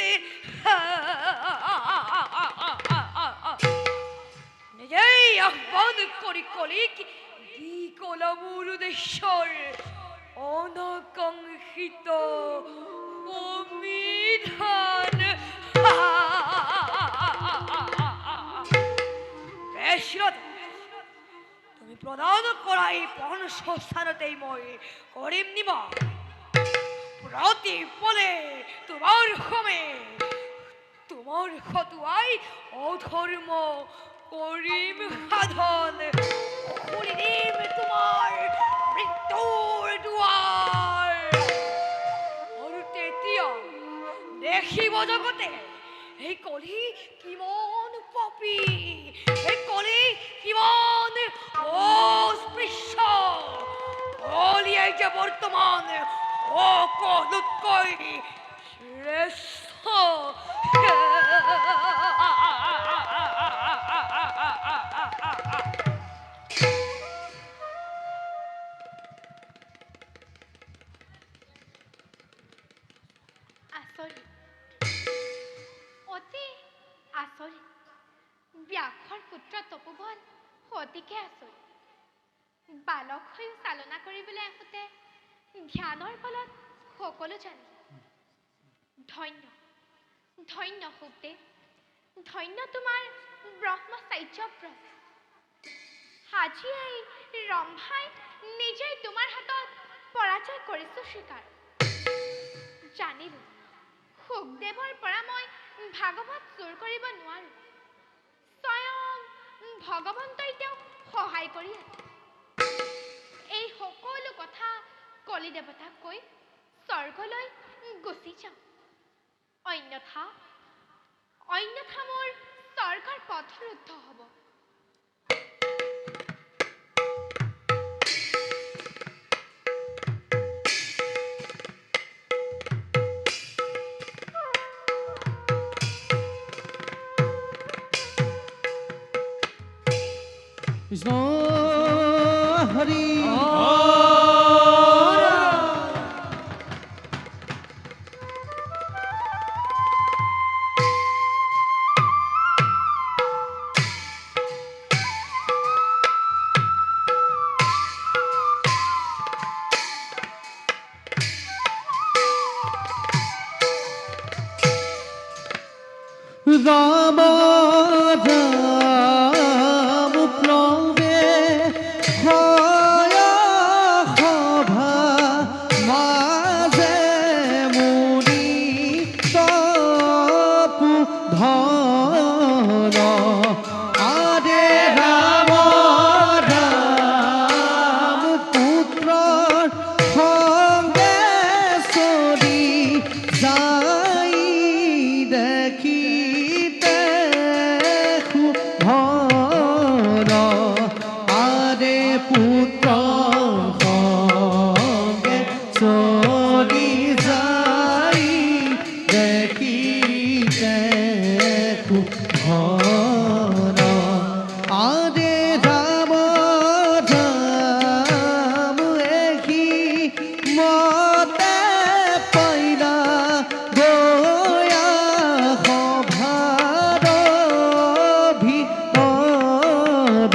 নিজেই আহ্বান কৰি কলিক দি কল মোৰ উদ্দেশ্যৰ অনাকাংক্ষিত অমিধান। তুমি প্ৰদান কৰা এই পঞ্চস্থানতেই মই কৰিম নিবাস। প্ৰতি পলে তোমাৰ সমে খটুৱাই অধৰ্ম কৰিম সাধন খুলি দিম তোমাৰ মৃত্যুৰ দুৱাৰ আৰু তেতিয়া দেখিব জগতে এই কলি কিমান পাপী এই কলি কিমান অস্পৃশ্য কলিয়াই যে বৰ্তমান সকলোতকৈ শ্ৰেষ্ঠ আচৰিত অতি আচৰিত ব্যাসৰ পুত্ৰ তপোবন অতিকে আচৰিত বালক হৈও চালনা কৰিবলৈ আহোঁতে ধ্যানৰ ফলত সকলো জানে ধন্য ধন্য সুখদেৱ ধন্য তোমাৰ ব্ৰহ্মচাৰ্যব্ৰত আজি এই ৰম্ভাই নিজেই তোমাৰ হাতত পৰাজয় কৰিছোঁ স্বীকাৰ জানিলোঁ সুখদেৱৰ পৰা মই ভাগৱত চুৰ কৰিব নোৱাৰোঁ স্বয়ং ভগৱন্তই তেওঁক সহায় কৰি আছে এই সকলো কথা কলি দেৱতাক কৈ স্বৰ্গলৈ গুচি যাওঁ অন্যথা মোৰ স্বৰ্গৰ পথ ৰুদ্ধ হ'ব কৃষ্ণ হৰি রাম রাম প্লবে হয় সভা মাঝে মুনি তপু ধন আরে রাম রাম পুত্র সঙ্গে সরি যাই দেখিতে ধন আরে পুত্র সঙ্গে চলি যাই দেখিতে ধন আরে রাম রাম এহি মতে পাইলা গয়া সভার ভিতর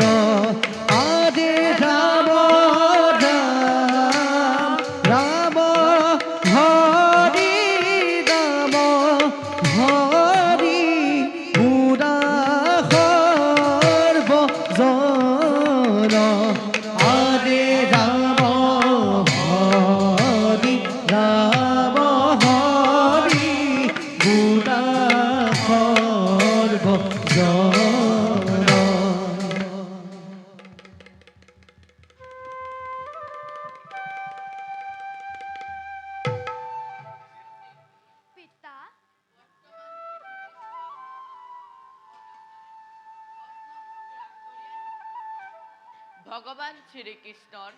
আরে রাম রাম হরি রাম হরি পুরা সর্বজন আরে রাম হরি রাম হরি পুরা সর্বজন পিতা ভগৱান শ্ৰীকৃষ্ণৰ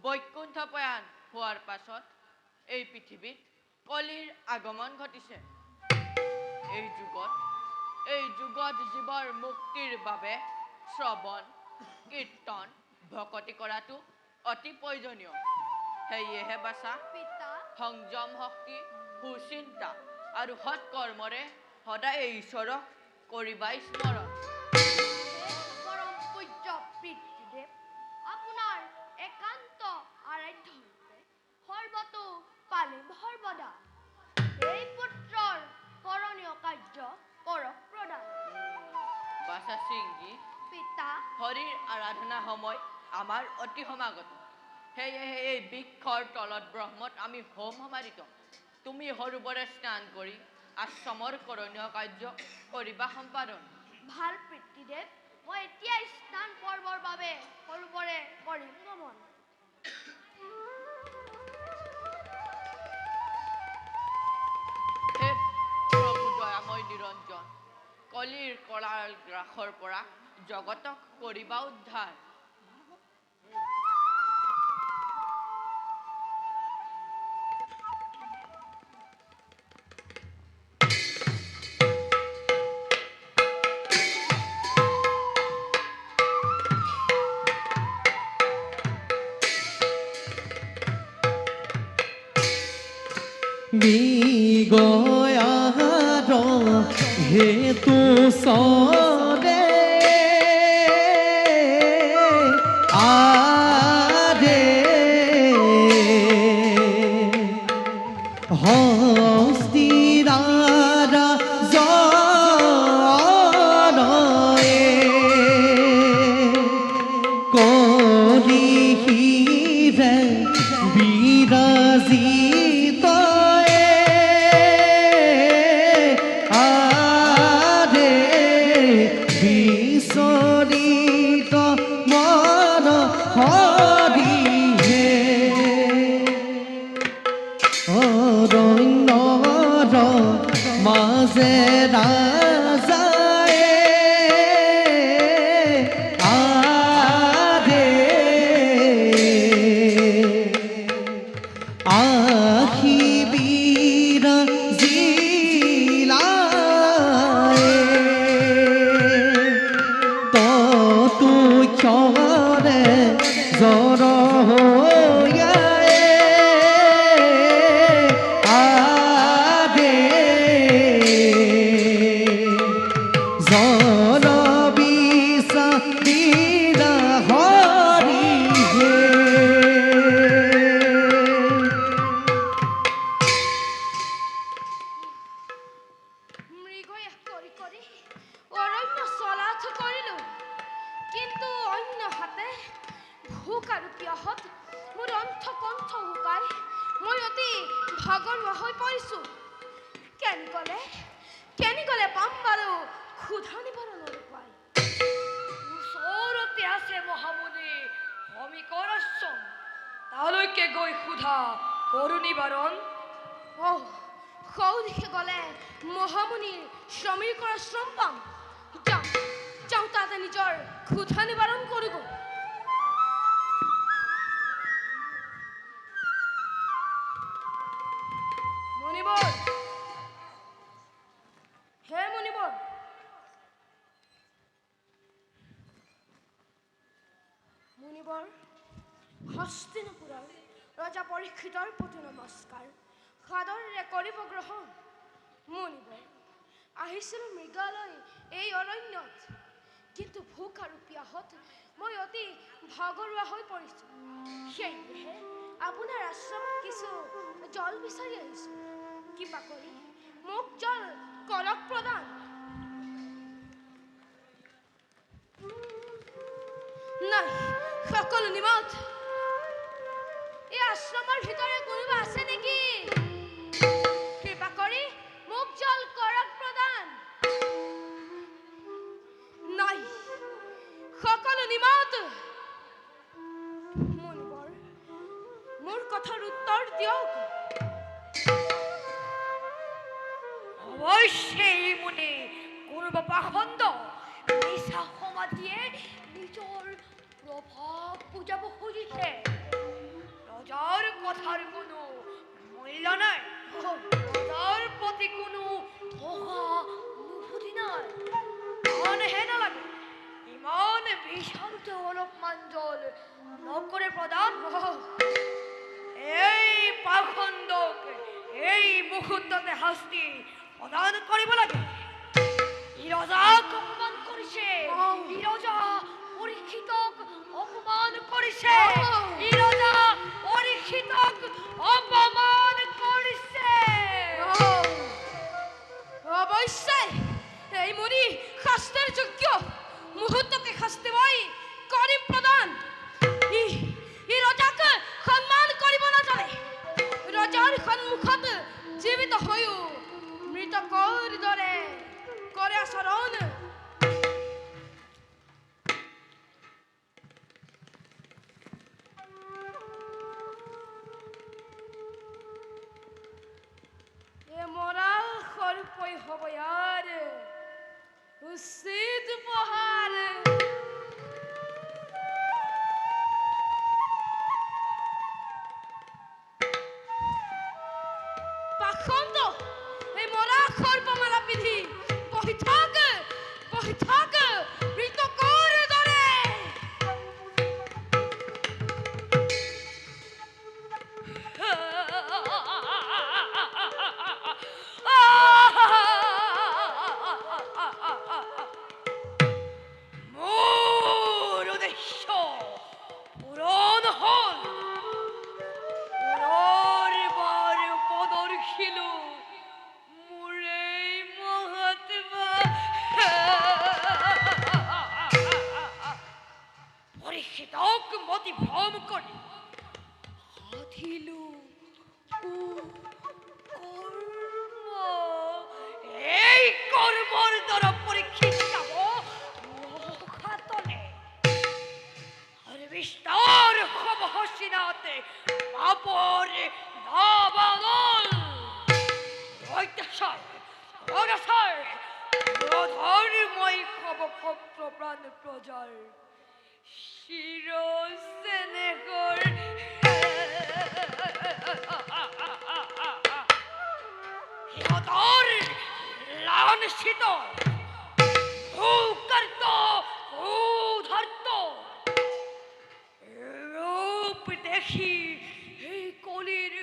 বৈকুণ্ঠ প্ৰয়াণ হোৱাৰ পাছত এই পৃথিৱীত কলিৰ আগমন ঘটিছে এই যুগত জীৱৰ মুক্তিৰ বাবে শ্ৰৱণ কীৰ্তন ভকতি কৰাটো অতি প্ৰয়োজনীয় সেয়েহে বাচা পিতা সংযম শক্তি সুচিন্তা আৰু সৎ কৰ্মৰে সদায় এই ঈশ্বৰক কৰিবা স্মৰণ পৰম পূজ্য পিতৃদেৱ আপোনাৰ একান্ত আৰাধ্য ৰূপে সৰ্বতো পালিম সৰ্বদা এই পুত্ৰৰ কৰণীয় কাৰ্য কৰক প্ৰদান বাচা সিংজী পিতা হৰিৰ আৰাধনা সময় আমাৰ অতি সমাগত সেয়েহে এই বৃক্ষৰ তলত ব্ৰহ্মত আমি হোম সমাধিত তুমি সৰোবৰে স্নান কৰি আশ্ৰমৰ কৰণীয় কাৰ্য কৰিবা সম্পাদন। ভাল পিতৃদেৱ, মই এতিয়াই স্নান পৰ্বৰ বাবে সৰুবৰে কৰিম গমন। হে প্ৰভু দয়াময় নিৰঞ্জন, কলিৰ কলাৰ গ্ৰাসৰ পৰা জগতক কৰিবা উদ্ধাৰ। বিগয়াৰ হেতু সদে আদে হস্তিৰাৰা জনয়ে কৰিহিৰে বিৰাজিত বিচৰিত মন হৰিহে অৰণ্যৰ মাজে ৰাজায়ে আদে আহি বিৰাজিলায়ে তু ক্ষৰে জৰ হৈয়ায়ে আদে জন বিচাৰিৰা হৰিহে মৃগয়া কৰি কৰি অৰণ্য চলাথ কৰিলো, কিন্তু অন্য হাতে ভোক আৰু পিয়াহত মোৰ অন্থকণ্ঠ শুকাই মই অতি ভাগৰুৱা হৈ পৰিছো। কেনিকলে পাম বাৰু ক্ষুধা নিবাৰণৰ উপায়? ওচৰতে আছে মহামুনি ভূমিকৰ আশ্ৰম, তালৈকে গৈ সোধা কৰো নিবাৰণ। সৌ দিশে গলে মহামুনিৰ শ্ৰমিকৰ আশ্ৰম পাম। যাওঁ তাতে নিজৰ ক্ষুধা নিবাৰণ কৰিব। মুনিবৰ, হে মুনিবৰ, মুনিবৰ, হস্তিনাপুৰৰ ৰজা পৰীক্ষিতৰ প্ৰতি নমস্কাৰ সাদৰেৰে কৰিব গ্ৰহণ। মুনিবৰ, আহিছিলোঁ মৃগালয় এই অৰণ্যত, কিন্তু ভোক আৰু পিয়াহত মই অতি ভাগৰুৱা হৈ পৰিছোঁ। সেয়েহে আপোনাৰ আশ্ৰমত কিছু জল বিচাৰি আহিছোঁ। কিবা কৰি মোক জল কৰক প্ৰদান। নাই, সকলো নিমত। এই আশ্ৰমৰ ভিতৰে কোনোবা আছে নেকি? কৃপা কৰি মোক জল কৰক প্ৰদান। নাই, সকলো নিমত। মুনিবৰ, মোৰ কথাৰ উত্তৰ দিয়ক। অৱশ্যেই মুনি কোনোবা পাখণ্ড মিছা সমাধিয়ে নিজৰ প্ৰভাৱ বুজাব খুজিছে। ৰজাৰ কথাৰ কোনো মূল্য নাই, ৰজাৰ প্ৰতি কোনো থকা অনুভূতি নাই। মনহে নালাগে, ইমান বিশালতে অলপমান জল নকৰে প্ৰদান। এই পাখণ্ডক এই মুহূৰ্ততে শাস্তি প্ৰদান কৰিব লাগে। ই ৰজাক অপমান কৰিছে, ই ৰজা পৰীক্ষিতক অপমান কৰিছে, ই ৰজা পৰীক্ষিতক অপমান কৰিছে। অৱশ্যে এই মুনি শাস্তিৰ যোগ্য। মুহূৰ্তকে শাস্তি মই কৰিম প্ৰদান। ই ৰজাক সন্মান কৰিব নাজানে। ৰজাৰ সন্মুখত জীৱিত হৈও মৃত মৃতকৰ দৰে কৰে আচৰণ। এ মৰা সৰ্পই হ'ব ইয়াৰ উচিত উপহাৰ। পাখন্দ এই মৰা সৰ্প মাৰা পিন্ধি বহি থাক মৃতকৰ দৰে। মোৰ উদ্দেশ্য পূৰণ হ'ল। পুৰৰ বাৰ উপদৰ্শিলো মোৰ এই মহাত্মা। পৰীক্ষিতক মতি ভ্ৰম কৰি সাধিলো কৰ্ম। এই কৰ্মৰ দ্বাৰা পৰীক্ষিত যাব ৰসাতলে। আৰু বিস্তাৰ হ'ব হসিনাতে পাপৰ দাবানল। অত্যাচাৰ অনাচাৰ অধৰ্মই হ'ব ভক্ত প্ৰাণ প্ৰজাৰ চিৰচেনেহৰ। সিহঁতৰ লাঞ্ছিত ভূকাৰ্ত ভূধাৰ্ত ৰূপ দেখি এই কলিৰ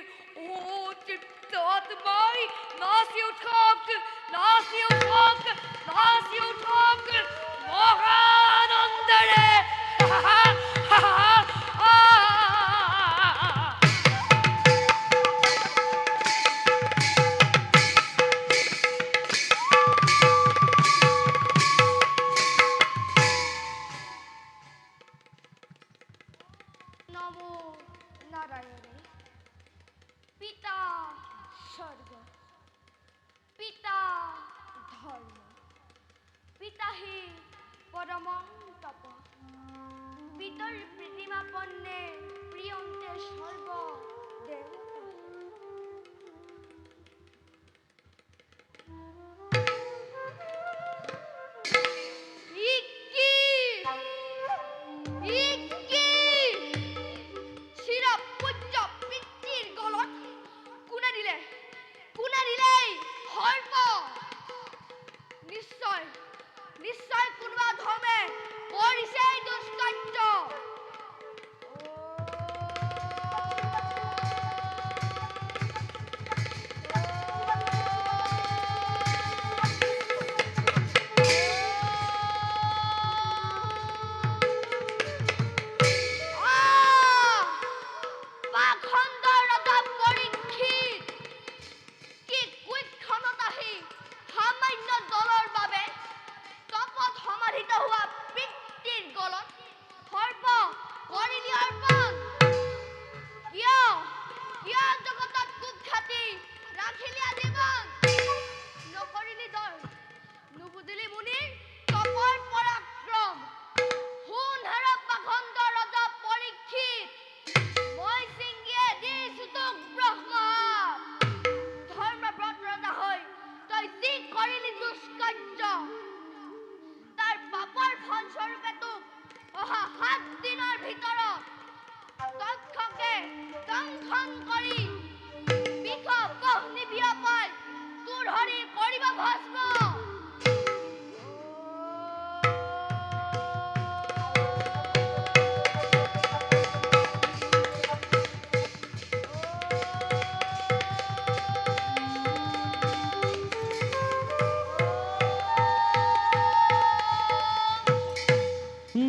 অতৃপ্ত আত্মাই নাচি উঠক মহানন্দেৰে। নমো নাৰায়ণে। পিতা স্বৰ্গ, পিতা ধৰ্ম, পিতা হি পৰমং তপ, পিতৰ প্ৰীতিমাপন্নে প্ৰিয়ন্তে সৰ্ব দেবতা। নিশ্চয় কোনোবা ধৰ্মে কৰিছে দুষ্কাৰ্য।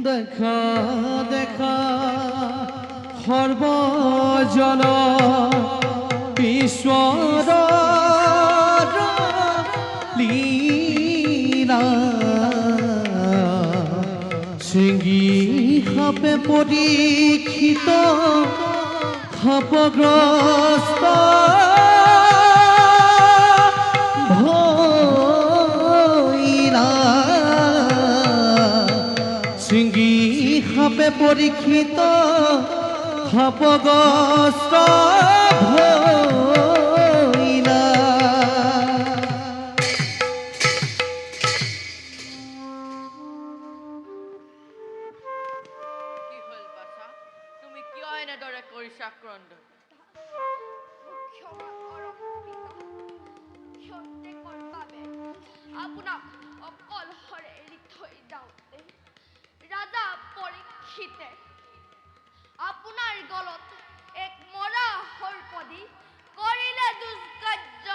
দেখা দেখা সৰ্বজন ঈশ্বৰ লীলা শৃংগী সাপে পৰীক্ষিত সাপগ্ৰস্ত হবে পৰীক্ষিত হবগ্ৰস্ত ভইলা। কি হ'ল বাছা? তুমি কিয় এনেদৰে কৰিছা ক্ৰন্দন? ক্ষমা কৰক পিতা। ক্ষন্তেকৰ বাবে আপোনাক অকলশৰে এৰি থৈ যাওঁতে ৰাজা পৰীক্ষিতে আপোনাৰ গলত এক মৰা সৰ্প দি কৰিলে দুষ্কাৰ্য।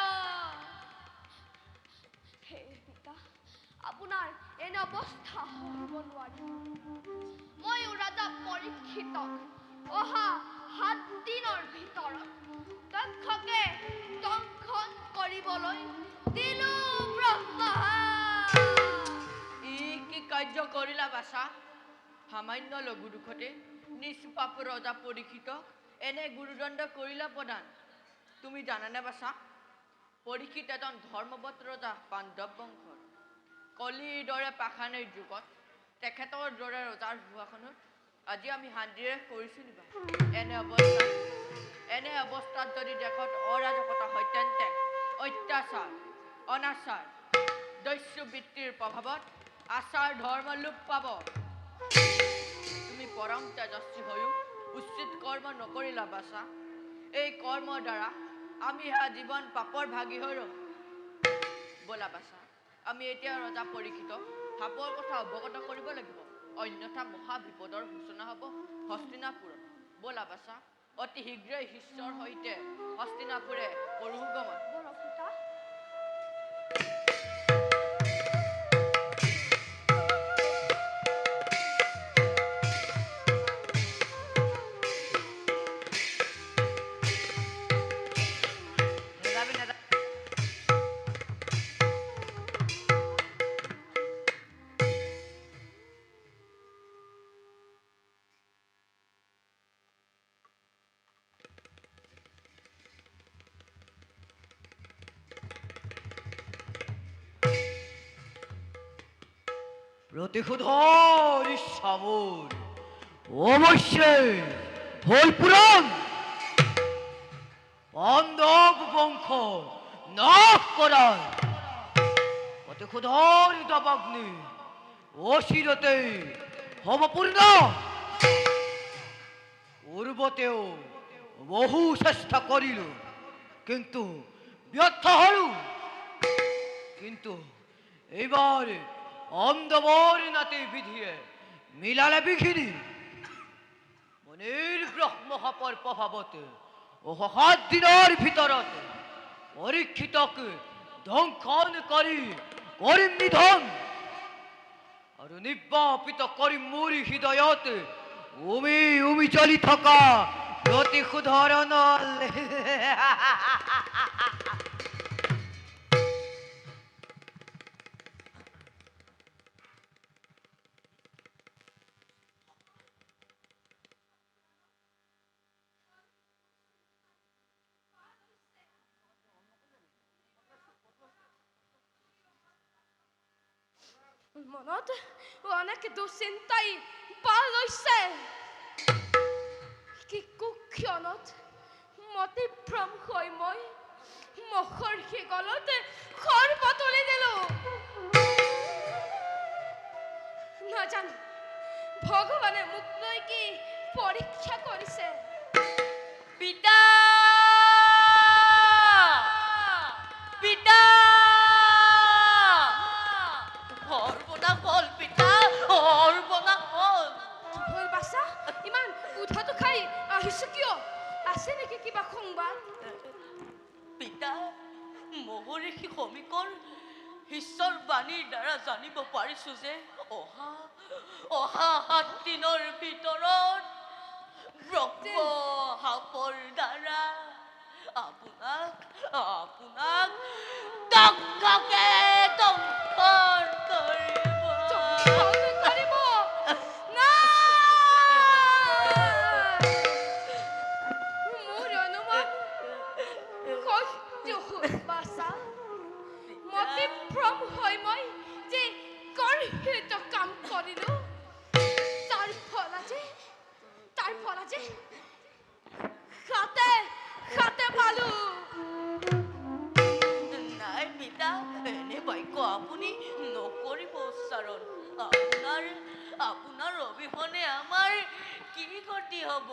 হে পিতা, আপোনাৰ এনে অৱস্থা হ'ব নোৱাৰি। ময়ো ৰাজা পৰীক্ষিতক অহা 7 দিনৰ ভিতৰত দক্ষকে দংশন কৰিবলৈ দিলো ব্ৰহ্মহা। ই কি কাৰ্য কৰিলা বাছা? সামান্য লঘু দুখতে নিষ্পাপ ৰজা পৰীক্ষিতক এনে গুৰুদণ্ড কৰিলা প্ৰদান। তুমি জানানে বাছা, পৰীক্ষিত এজন ধৰ্মৱত ৰজা পাণ্ডৱ বংশৰ। কলিৰ দৰে পাষাণৰ যুগত তেখেতৰ দৰে ৰজাৰ সিংহাসনত আজি আমি শান্তিৰে কৰিছোঁ নিবা। এনে অৱস্থাত যদি দেশত অৰাজকতা হয় তেন্তে অত্যাচাৰ, অনাচাৰ, দস্যুবৃত্তিৰ প্ৰভাৱত আচাৰ ধৰ্ম লোপ পাব। তুমি পৰম তেজস্বী হৈও উচিত কৰ্ম নকৰিলা বাছা। এই কৰ্মৰ দ্বাৰা আমি জীৱন পাপৰ ভাগী হৈ ৰ'ম। ব'লা বাছা, আমি এতিয়া ৰজা পৰীক্ষিতক সাপৰ কথা অৱগত কৰিব লাগিব, অন্যথা মহা বিপদৰ সূচনা হ'ব হস্তিনাপুৰত। ব'লা বাছা, অতি শীঘ্ৰেই শিষ্যৰ সৈতে হস্তিনাপুৰে পৰুগমন। বৰক পিতা। নেযাবি নেযাবি। প্রতিশোধর সাবর অবশ্যই হল পূরণ। পাণ্ডব বংশ নাশ করার প্রতিশোধর দাবাগ্নি অশিরতে হব পূর্ণ। পূর্বতেও বহু চেষ্টা করিল, কিন্তু ব্যর্থ হল। কিন্তু এইবার অন্ধবর নাতে বিধিয়ে মিলালে বিঘিনি। মনির ব্রহ্মহাপর প্রভাবতে ও 7 দিনের ভিতরত পরীক্ষিতকে ধ্বংসন করি করিম নিধন। আর নির্বাপিত করিম মুরি হৃদয়ত উমি উমি চলি থকা প্রতিশোধর নল। মনত অনেক দুশ্চিন্তাই বাল লৈছে। কি কুক্ষণত মতিভ্ৰম হৈ মই মহৰ্ষি গলতে সৰ্প তুলি দিলো। নাজানো ভগৱানে মোক লৈ কি পৰীক্ষা কৰিছে। পিতা, পিতা, সৰ্বনাশ হ'ল পিতা, সৰ্বনাশ হ'ল। কি হ'ল বাছা, ইমান উধাটো খাই আহিছো কিয়? আছে নেকি কিবা সংবাদ? পিতা, মহৰ্ষি সমীকৰণ ঈশ্বৰ বাণীৰ দ্বাৰা জানিব পাৰিছো যে অহা 7 দিনৰ ভিতৰত ব্ৰহ্ম সাপৰ দ্বাৰা আপোনাক দক্ষকে দংশন কৰিব। কৰিব মোৰ অনুমান সত্য হ'ল বাছা। মতিভ্ৰম হৈ মই যে গৰ্হিত কাম কৰিলো, তাৰ ফল আজি এনে বাক্য আপুনি নকৰিব উচ্চাৰণ। আপোনাৰ অবিহনে আমাৰ কি গতি হ'ব?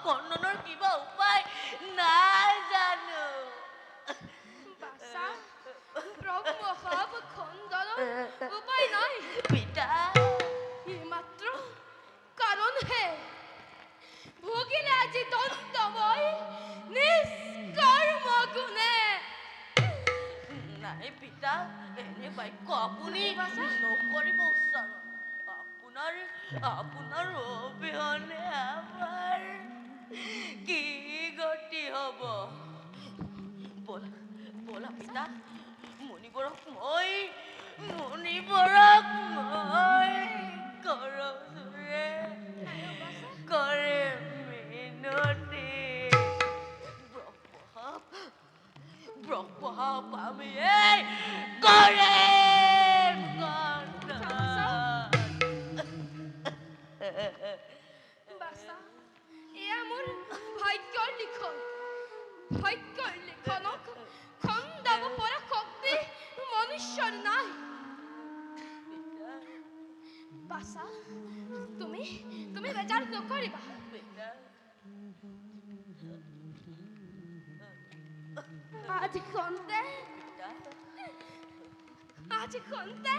কৰ্ণনৰ কিবা উপায় নাই জানো? উপায় নাই পিতা মাত্র কারণ হে ভোগিলে আজি দণ্ডময় নিষ্কর্ম গুণে। নাই পিতা, এনে বাক্য আপুনি নকৰিব উচ্চাৰণ। আপোনাৰ অবিহনে আমাৰ কি গতি হ'ব? বলা পিতা, মুনিবৰক মই কৰজোৰে কৰে মিনতি। ব্ৰহ্ম আমি কৰে এয়া মোৰ ভাগ্যৰ লিখন। ভাগ্যৰ লিখনক খন্দাব পৰা শক্তি মনুষ্যৰ নাই। বাছা, তুমি বেজাৰ নকৰিবা। আজি খন্তে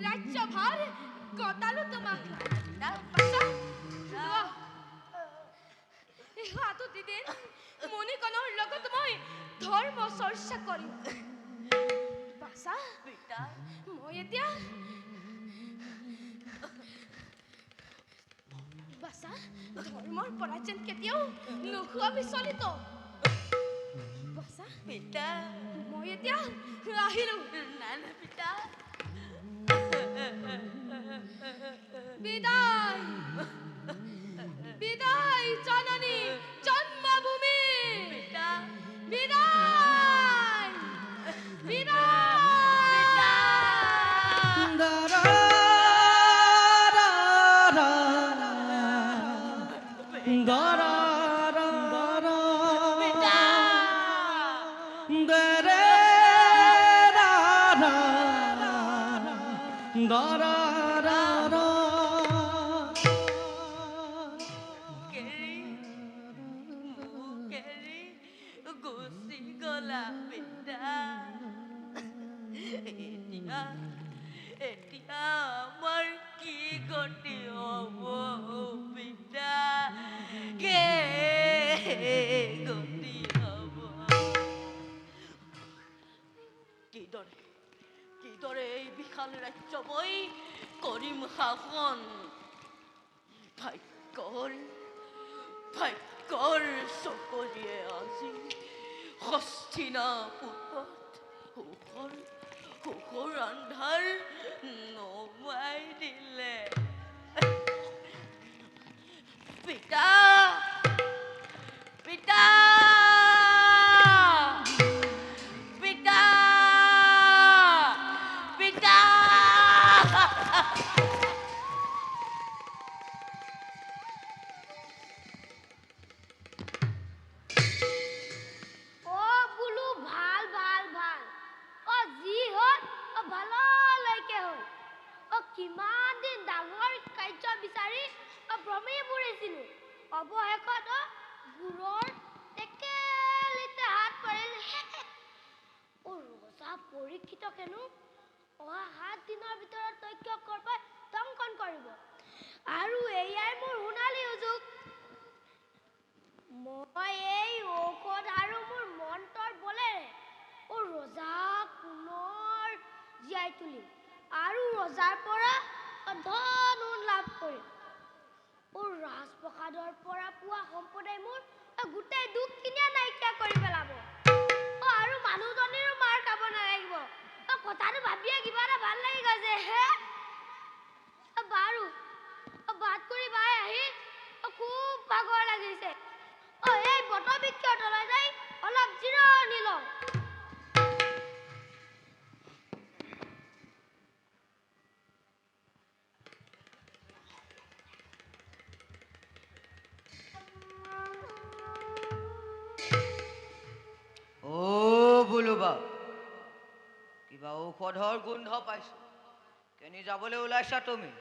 ৰাজ্যভাৰ গতালো তোমাক। বাছা, লোৱা। এই হাতত দিন মণিকণৰ লগত মই ধৰ্ম চৰ্চা কৰিম। বাছা, মই এতিয়া ধৰ্মৰ পৰা যেন কেতিয়াও নোখোৱা বিচলিত বচা পিতা মই এতিয়া আহিলো নাই নাই পিতা বিদায় বিদায় জননী জন্মভূমি পিতা বিদায় বিদায় দারা রা রা দারা রা রা দারে রা রা দারা রা রা কেৰি কেৰি গুচি গলা পিতা এতিয়া এতিয়া আমাৰ কি গতি হ'ব পিতা কে গতি হ'ব কিদৰে এই বিশাল ৰাজ্য মই কৰিম শাসন ভাগ্যৰ চকৰিয়ে আজি হস্তিনাপুৰত সুখৰ আন্ধাৰ নমাই দিলে পিতা পিতা পিতা পিতা ও বুলু ভাল ভাল ভাল ও যি হ'ল ও ভাললৈকে হ'ল ও কিমান দিন ডাঙৰ কাৰ্য বিচাৰি ও ভ্ৰমি ফুৰিছিলোঁ অৱশেষত গুৰৰ টেকেলিতে হাত পৰিল ও ৰজা পৰীক্ষিত হেনো অহা 7 দিনৰ ভিতৰত তক্ষকৰ পৰা দংশন কৰিব আৰু এয়াই মোৰ সোণালী সুযোগ মই এই ঔষধ আৰু মোৰ মন্ত্ৰৰ বলেৰে ও ৰজাক পুনৰ জীয়াই তুলিম আৰু ৰজাৰ পৰা ধন সোণ লাভ কৰিম ও ৰাজপ্ৰসাদৰ পৰা পোৱা সম্পদে মোৰ গোটেই দুখখিনিয়ে নাইকিয়া কৰি পেলাব ও আৰু মানুহজনীৰো মাৰ খাব নালাগিব ও কথাটো ভাবিয়ে কিবা এটা ভাল লাগি গৈছে হে বাৰু ভাত কৰি বাই আহি খুব ভাগৰ লাগিছে এই বটবৃক্ষৰ তলত যাই অলপ জিৰণি লওঁ অ' বুলুবা কিবা ঔষধৰ গোন্ধ পাইছো কেনি যাবলৈ ওলাইছা তুমি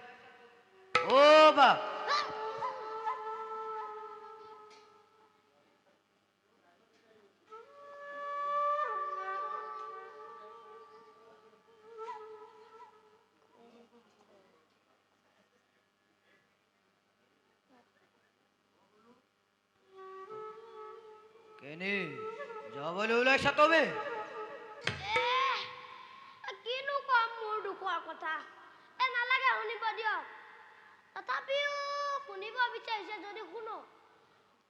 অ' বা কেনি যাবলৈ ওলাইছা তুমি কিনো কম মোৰ দুখৰ কথা নালাগে শুনিব দিয়ক তথাপিও শুনিব বিচাৰিছে যদি শুনো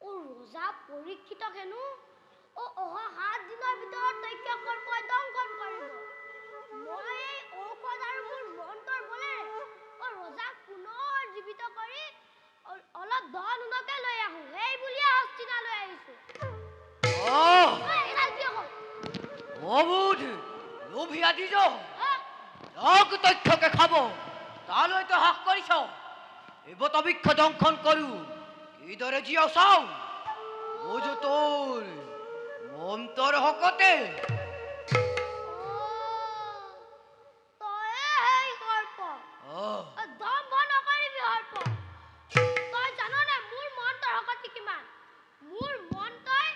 ও ৰজা পৰীক্ষিত হেনো অহা 7 দিনৰ ভিতৰত তক্ষকৰ পৰা দংশন কৰিব মই এই ঔষধ আৰু মোৰ মন্ত্ৰৰ বলেৰে ৰজাক পুনৰ জীৱিত কৰি অলপ ধন সোণকে লৈ আহোঁ সেই বুলিয়ে হস্তিনালৈ আহিছোঁ অবুধ লোভিয়া দিজ যাক তক্ষকে খাব তালৈ তো হাক কৰিছ এই বটবৃক্ষ দংশন কৰো কিদৰে জীয়াও চাওঁ বুজো তোৰ মন্ত্ৰৰ শকতে দম্ভ নকৰিবি সৰ্প তই জাননে মোৰ মন্ত্ৰৰ শক্তি কিমান মোৰ মন্ত্ৰই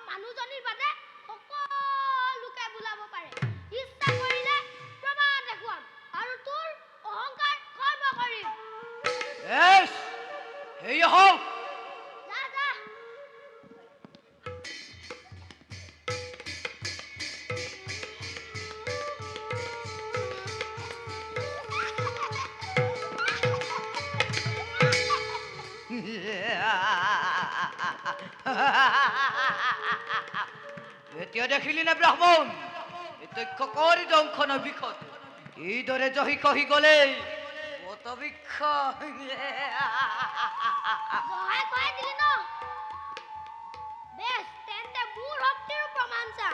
মানুহজনীৰ বাদে সকলোকে বুলাব পাৰে ইচ্ছা কৰিলে প্ৰমাণ দেখুৱাম আৰু তোৰ অহংকাৰ খৰ্ব কৰিম এছ হেৰি হওক যা যা এতিয়া দেখিলি নে ব্ৰাহ্মণ এই তক্ষ কৰি দংখনৰ বিষত কিদৰে জহি কহি গলে বটবৃক্ষ সহায় কৰাই দিলি ন বেছ তেন্তে মোৰ শক্তিৰ প্ৰমাণ চা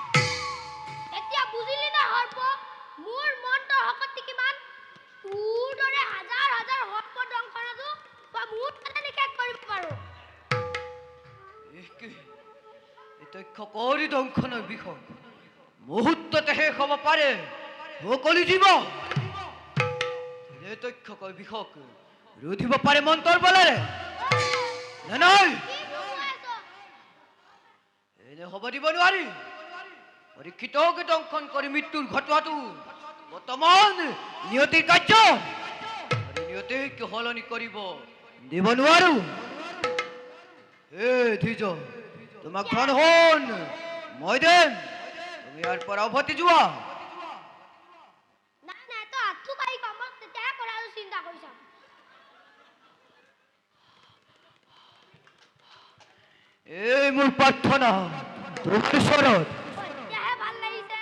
এতিয়া বুজিলি না হৰ্প মোৰ মন্ত্ৰ শক্তি কিমান তোৰ দৰে হাজাৰ হাজাৰ হৰ্প দংশনতো বা মোৰ তাতে নিকেট কৰিব পাৰো এই তক্ষ কৰি দংখনৰ বিষত মুহূৰ্ততে শেষ হ'ব পাৰে সকলো জীৱ এই তক্ষকৰ বিষক ৰুধিব পাৰে মন্ত্ৰৰ বলেৰে নাই কি কৈ আছ এনে হ'ব দিব নোৱাৰি পৰীক্ষিতকে দংশন কৰি মৃত্যুৰ ঘটোৱাটো বৰ্তমান নিয়তিৰ কাৰ্য আৰু নিয়তিক সলনি কৰিব দিব নোৱাৰো হে ধীজ তোমাক ধন হন মই দেম তুমি ইয়াৰ পৰা উভতি যোৱা নাই নাই তো আঠু পাই কামত তেতিয়াহে কৰাৰ চিন্তা কৰিছা এই মোৰ প্ৰাৰ্থনা তোমাৰ ওচৰত তেতিয়াহে ভাল লাগিছে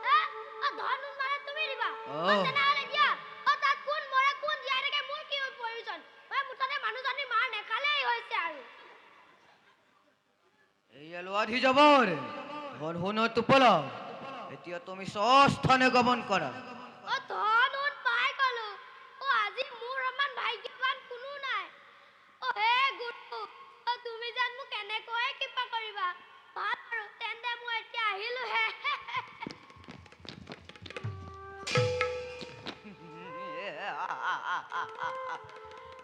হা ধন মানে তুমি দিবা অ। তেনেহ'লে দিয়া তাত কোন মৰে কোন জীয়াই থাকে মোৰ কি প্ৰয়োজন মুঠতে মানুহজনী মাৰ নেখালেই হৈছে আৰু এই লোৱাধি যাবৰ ধন সোণৰ টোপলা এতিয়া তুমি স্বস্থানে গমন কৰা ধন পাই গলো আজি মোৰ সমান ভাগ্যৱান কোনো নাই হে গুৰু তুমি যেন মোক এনেকৈ কৃপা কৰিবা ভাল আৰু তেন্তে মই এতিয়া আহিলো হে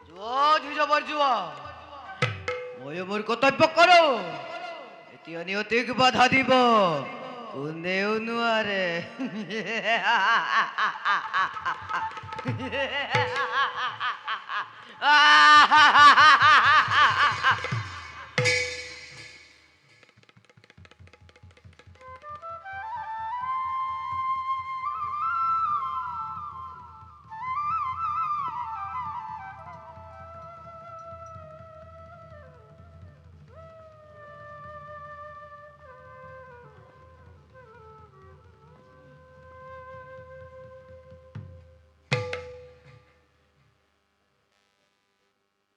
যোৱা ধি যাবৰ যোৱা ময়ো মোৰ কৰ্তব্য কৰো এতিয়া নিয়তিক বাধা দিব কোনেও নোৱাৰে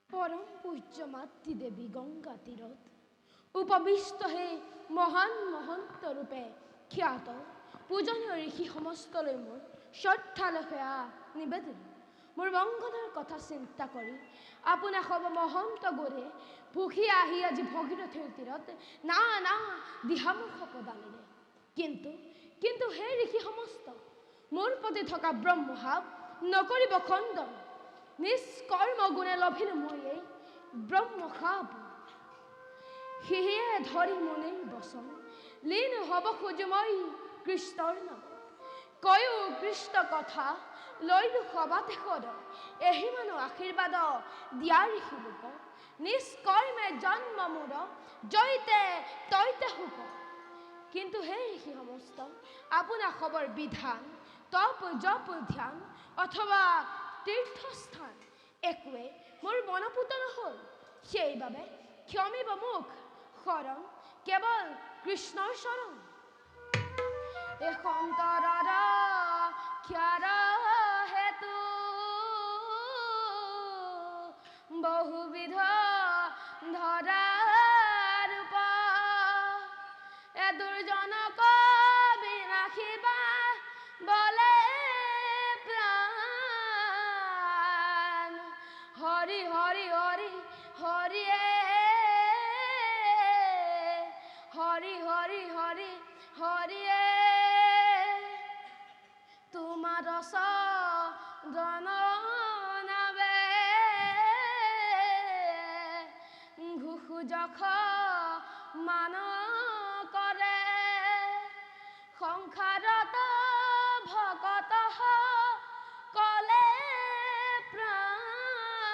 পৰম পূজ্য মাতৃ দেৱী গংগা তীৰত উপবিষ্ট হে মহান মহন্ত ৰূপে খ্যাত পূজনীয় ঋষি সমস্তলৈ মোৰ শ্ৰদ্ধালৈ সেৱা নিবেদন মোৰ মংগলৰ কথা চিন্তা কৰি আপোনাক হ'ব মহন্ত গৰে ভুখি আহি আজি ভগীৰথীৰ তীৰত না না দিহামুখ প্ৰদানেৰে কিন্তু হে ঋষি সমস্ত মোৰ প্ৰতি থকা ব্ৰহ্মভাৱ নকৰিব খণ্ডন নিষ্কৰ্ম গুণে লভিলো মই এই ব্ৰহ্মখাপ সিহিয়ে ধৰি মনিৰ বচন লীন হ'ব খোজো মই কৃষ্ণৰ নাম কয়ো কৃষ্ণ কথা লৈলো সবাতে সদ এহি মানুহ আশীৰ্বাদ দিয়া ঋষি লোক নিষ্কৰ্মে জন্ম মূৰ জয়তে তৈতে সুখ কিন্তু হে ঋষি সমস্ত আপোনাৰ খবৰ বিধান তপ জপ ধ্যান অথবা তীৰ্থস্থান একোৱে মোৰ মনপুত নহ'ল সেইবাবে ক্ষমিব মোক শৰণ কেৱল কৃষ্ণৰ শৰণ এখন্তৰৰ ক্ষাৰ হেতু বহুবিধ ধৰা ৰূপ দুৰ্জনক বিনাশিবা বলে প্ৰাণ হৰি হৰি হৰি হৰিয়ে হৰি হৰি হৰি হৰিয়ে তোমাৰ জন নাবে ঘুষু যখ মান কৰে সংসাৰত ভকত কলে প্ৰাণ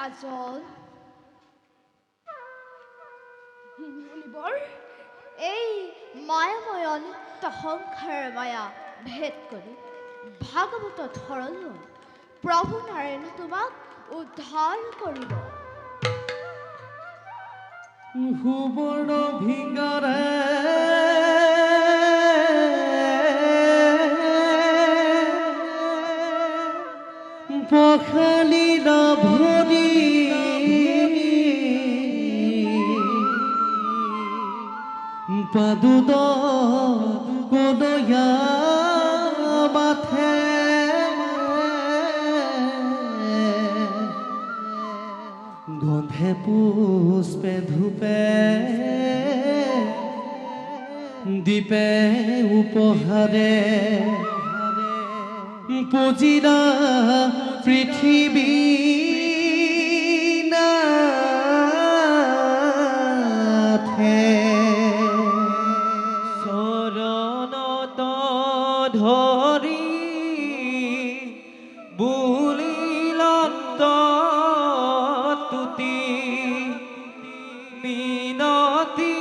ৰাজন, মুনিবৰ এই মায়াময় অনিত্য সংসাৰৰ মায়া ভেদ কৰি ভাগৱতত শৰণ লোৱা প্ৰভু নাৰায়ণে তোমাক উদ্ধাৰ কৰিব। সুবৰ্ণ ভিংগাৰে পখালি নভৰি পাদুদ কদয়া মাথে গন্ধে পুষ্পে ধূপে দীপে উপহাৰে পুজিলা পৃথিৱী নাথে চৰণত ধৰি বুলিলত তুতি মিনতি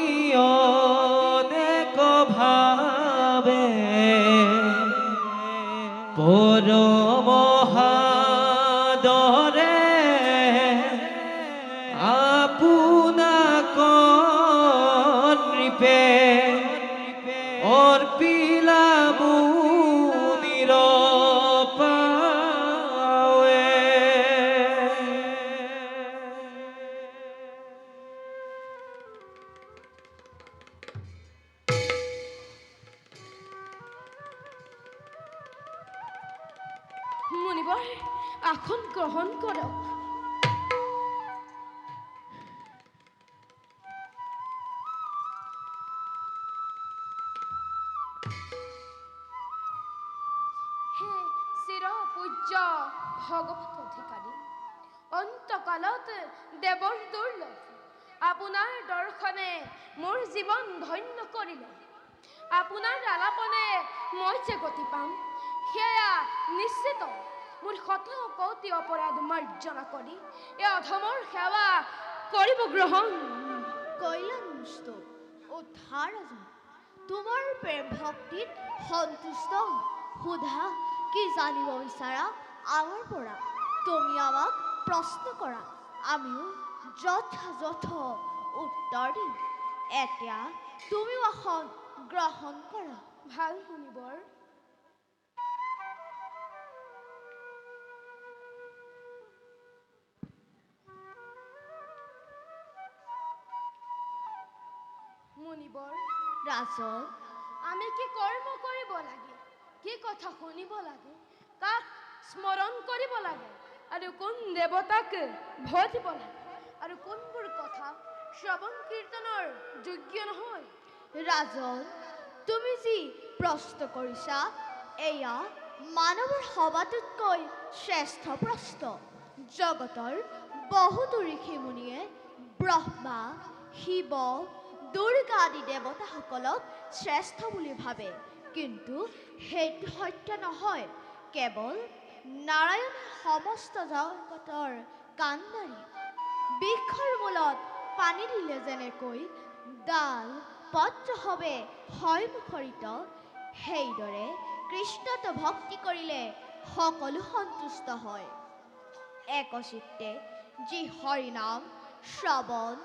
অনেক ভাৱে পৰমহাদৰে আপোনাক নৃপে অৰ্পিলা মুনিৰ পাৱে। মুনিবৰ আসন গ্ৰহণ কৰক। হে চিৰ পূজ্য ভগৱত অধিকাৰী, অন্তকালত দেৱৰ দুৰ্লভ আপোনাৰ দৰ্শনে মোৰ জীৱন ধন্য কৰিলে। আপোনাৰ আলাপনে মই যে গতি পাম সেয়া নিশ্চিত। মোৰ শত কোটি অপৰাধ মাৰ্জনা কৰি এই অধমৰ সেৱা কৰিব গ্ৰহণ। কল্যাণস্ত উদ্ধাৰ ৰাজন, তোমাৰ প্ৰেম ভক্তিত সন্তুষ্ট সোধা কি জানিব বিচাৰা আমাৰ পৰা। তুমি আমাক প্ৰশ্ন কৰা, আমিও যথাযথ উত্তৰ দিম। এতিয়া তুমিও আসন গ্ৰহণ কৰা। ভাল মুনিবৰ। মুনিবৰ ৰাজন, আমি কি কৰ্ম কৰিব লাগে, কি কথা শুনিব লাগে, কাক স্মৰণ কৰিব লাগে আৰু কোন দেৱতাক ভজিব লাগে আৰু কোনবোৰ কথা শ্ৰৱণ কীৰ্তনৰ যোগ্য নহয়। ৰাজন, তুমি যি প্ৰশ্ন কৰিছা এয়া মানৱৰ সবাতোতকৈ শ্ৰেষ্ঠ প্ৰশ্ন। জগতৰ বহুতো ঋষি মুনিয়ে ব্ৰহ্মা, শিৱ, দুৰ্গা আদি দেৱতাসকলক শ্ৰেষ্ঠ বুলি ভাবে, কিন্তু সেইটো সত্য নহয়। কেৱল নাৰায়ণ সমস্ত জগতৰ কাণ্ডাৰী। বৃক্ষৰ মূলত পানী দিলে যেনেকৈ ডাল পত্ৰ হবে হয় মুখৰিত, সেইদৰে কৃষ্ণত ভক্তি কৰিলে সকলো সন্তুষ্ট হয়। একচিত্তে যি হৰিনাম শ্ৰৱণ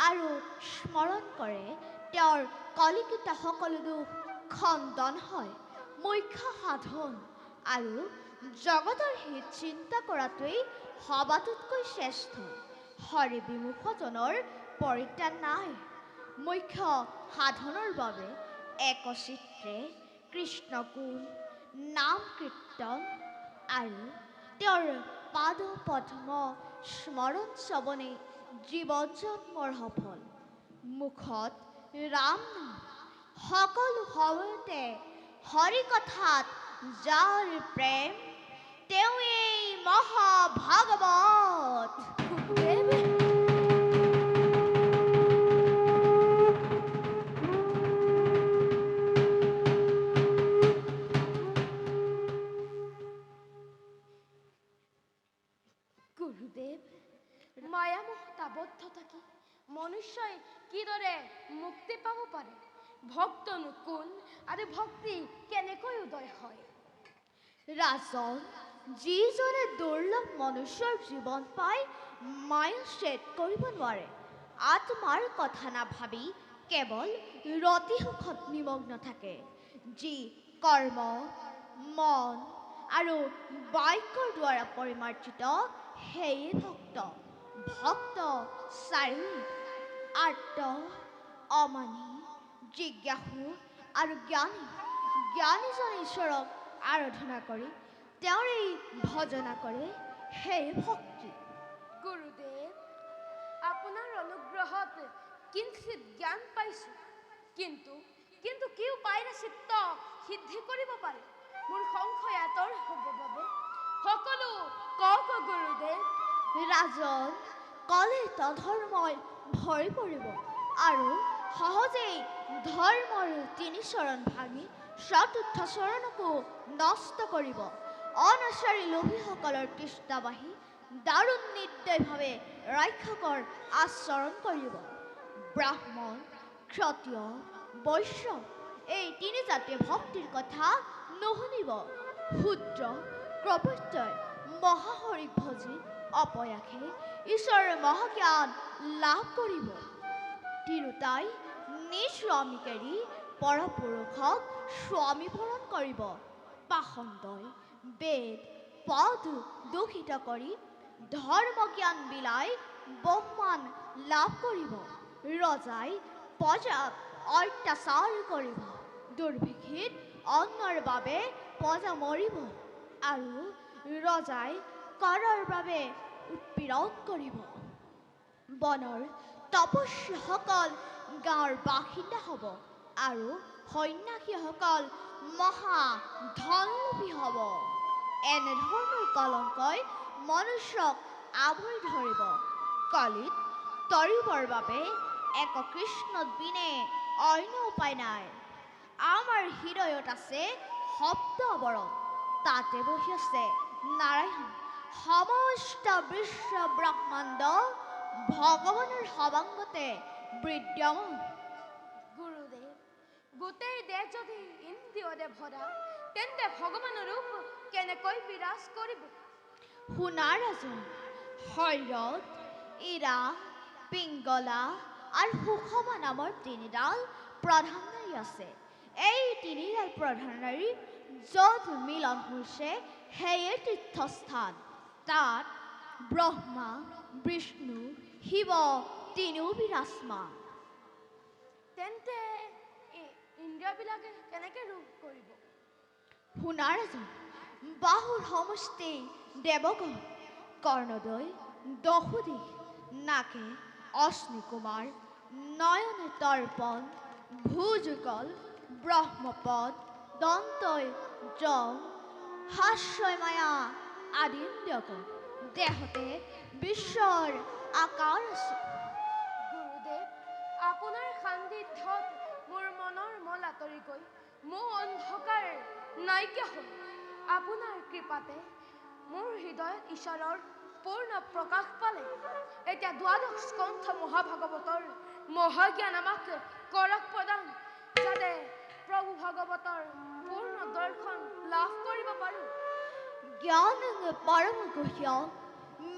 আৰু স্মৰণ কৰে তেওঁৰ কলিকিত সকলো দুখ খণ্ডন হয়। মুখ্য সাধন আৰু জগতৰ হিত চিন্তা কৰাটোৱেই সবাতোতকৈ শ্ৰেষ্ঠ। হৰি বিমুখজনৰ পৰিত্ৰাণ নাই। মুখ্য সাধনৰ বাবে একচিত্ৰে কৃষ্ণ গুণ, নাম কীৰ্তন আৰু তেওঁৰ পাদ পদ্ম স্মৰণ শ্ৰৱণে জীৱন জন্মৰ সফল। মুখত ৰাম নাম, সকলো সময়তে হৰি কথাত যাৰ প্ৰেম, তেওঁৱেই মহাভাগৱত। গুৰুদেৱ, কিদৰে মুক্তি পাব পাৰে? ভক্তনো কোন আৰু ভক্তি কেনেকৈ উদয় হয়? ৰাজন, যিজনে দুৰ্লভ মনুষ্যৰ জীৱন পাই মায়া ছেদ কৰিব নোৱাৰে, আত্মাৰ কথা নাভাবি কেৱল ৰতি সুখত নিমগ্ন থাকে, যি কৰ্ম, মন আৰু বাক্যৰ দ্বাৰা পৰিমাৰ্জিত, সেয়ে ভক্ত। ভক্ত চাৰিবিধ: আৰ্ত, অমানি, জিজ্ঞাসু আৰু জ্ঞানী। জ্ঞানীজনে ঈশ্বৰক আৰাধনা কৰি তেওঁৰে ভজনা কৰে, সেয়ে ভক্তি। গুৰুদেৱ, আপোনাৰ অনুগ্ৰহত কিঞ্চিত জ্ঞান পাইছো, কিন্তু কি উপায়েৰে চিত্ত সিদ্ধি কৰিব পাৰে? মোৰ সংশয় আঁতৰ হ'ব বাবে সকলো কওক গুৰুদেৱ। ৰাজন, কলে তধৰ্মই ভৰি পৰিব আৰু সহজেই ধৰ্মৰ তিনি চৰণ ভাঙি চতুৰ্থ চৰণকো নষ্ট কৰিব। অনাচাৰী লোভীসকলৰ তৃষ্ণাবাহী দাৰুণ নিৰ্দয়ভাৱে ৰাক্ষকৰ আচৰণ কৰিব। ব্ৰাহ্মণ, ক্ষত্ৰিয়, বৈশ্য এই তিনি জাতিয়ে ভক্তিৰ কথা নুশুনিব। শূদ্ৰ, কপট্যই মহাহৰিক ভজি অপয়াসে ঈশ্বৰৰ মহাজ্ঞান লাভ কৰিব। তিৰোতাই নিজ স্বামীক এৰি পৰপুৰুষক স্বামীকৰণ কৰিব। পাষণ্ডই বেদ পদ দূষিত কৰি ধৰ্মজ্ঞান বিলাই বহুমান লাভ কৰিব। ৰজাই প্ৰজাক অত্যাচাৰ কৰিব। দুৰ্ভিক্ষিত অন্নৰ বাবে প্ৰজা মৰিব আৰু ৰজাই কৰৰ বাবে উৎপীড়ন কৰিব। বনৰ তপস্বীসকল গাঁৱৰ বাসিন্দা হ'ব আৰু সন্ন্যাসীসকল মহা ধনলোভী হ'ব। এনেধৰণৰ কলংকই মনুষ্যক আৱৰি ধৰিব। কলিত তৰিবৰ বাবে এক কৃষ্ণত বিনে অন্য উপায় নাই। আমাৰ হৃদয়ত আছে শব্দ অৱৰণ, তাতে বহি আছে নাৰায়ণ। সমস্ত বিশ্ব ব্ৰহ্মাণ্ড ভগৱানৰ সবাংগতে বিদ্যমান। গুৰুদেৱ, গোটেই দেহ যদি ইন্দ্ৰিয়ৰে ভৰা, তেন্তে ভগৱানৰ ৰূপ কেনেকৈ বিৰাজ কৰিব? শুনা ৰাজন, শৰীৰত ইৰা, পিংগলা আৰু সুষমা নামৰ তিনিডাল প্ৰধান নাড়ী আছে। এই তিনিডাল প্ৰধান নাড়ীৰ য'ত মিলন হৈছে, সেয়ে তীৰ্থস্থান। তাত ব্ৰহ্মা, বিষ্ণু, শিৱ তিনিও বিৰাজমান। তেন্তে ইন্দ্ৰিয়বিলাকে কেনেকৈ ৰূপ কৰিব? শুনা ৰাজন, বাহুৰ সমষ্টি দেৱগণ, কৰ্ণদয় দশোদিশ, নাকে অশ্নিকুমাৰ, নয়নে তৰ্পণ, ভুজুগল ব্ৰহ্মপদ, দন্তই যম, হাস্যই মায়া আদি ইন্দ্ৰিয়গণ। দেহতে বিশ্বৰ আকাৰ আছে। গুৰুদেৱ, আপোনাৰ সান্নিধ্যত মোৰ মনৰ মল আঁতৰি গৈ মোৰ অন্ধকাৰ নাইকিয়া হ'ল। আপোনাৰ কৃপাতে মোৰ হৃদয়ত ঈশ্বৰৰ পূৰ্ণ প্ৰকাশ পালে। এতিয়া দ্বাদশ স্কন্ধ মহাভাগৱতৰ মহাজ্ঞান আমাক কৰক প্ৰদান, যাতে প্ৰভু ভাগৱতৰ পূৰ্ণ দৰ্শন লাভ কৰিব পাৰোঁ। জ্ঞানং পৰম গুহ্যং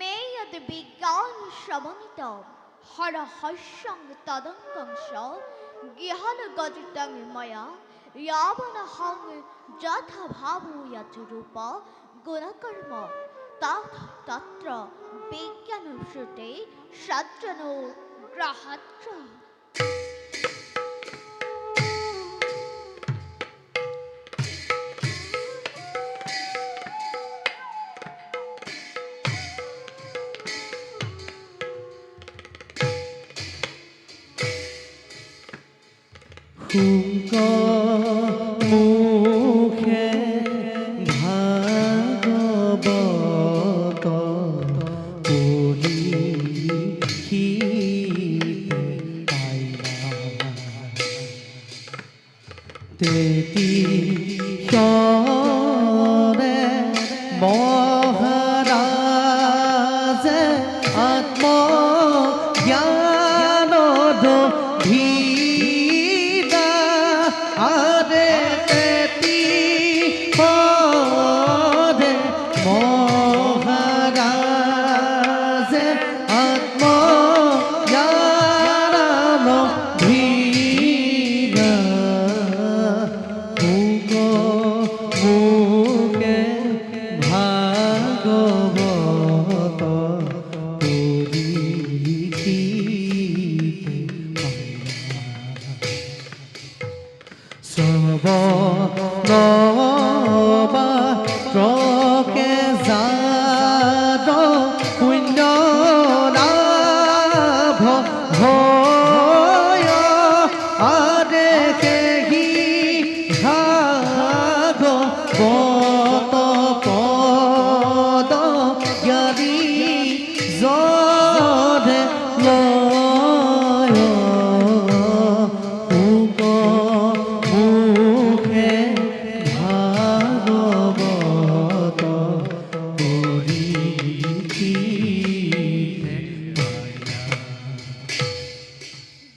মেয়দ বিজ্ঞান সমন্বিতম হৰহস্যং তদঙ্গংশ জ্ঞান গদিতং ময়া यावनहं यथा भावयति रूप गुणकर्म तत्र विज्ञानश्रुते सज्जनो ग्रहत्र। মুখে ভাগৱত পঢ়িতে পাইলা, তেতিয়াৰে মহাৰাজে আত্মজ্ঞানদ মাত্ৰকে যাদ শূন্য লাভ হয় আদেশে ভাগৱত পদ জ্ঞানী জনে লয় শুক মুখে ভাগৱত কৰি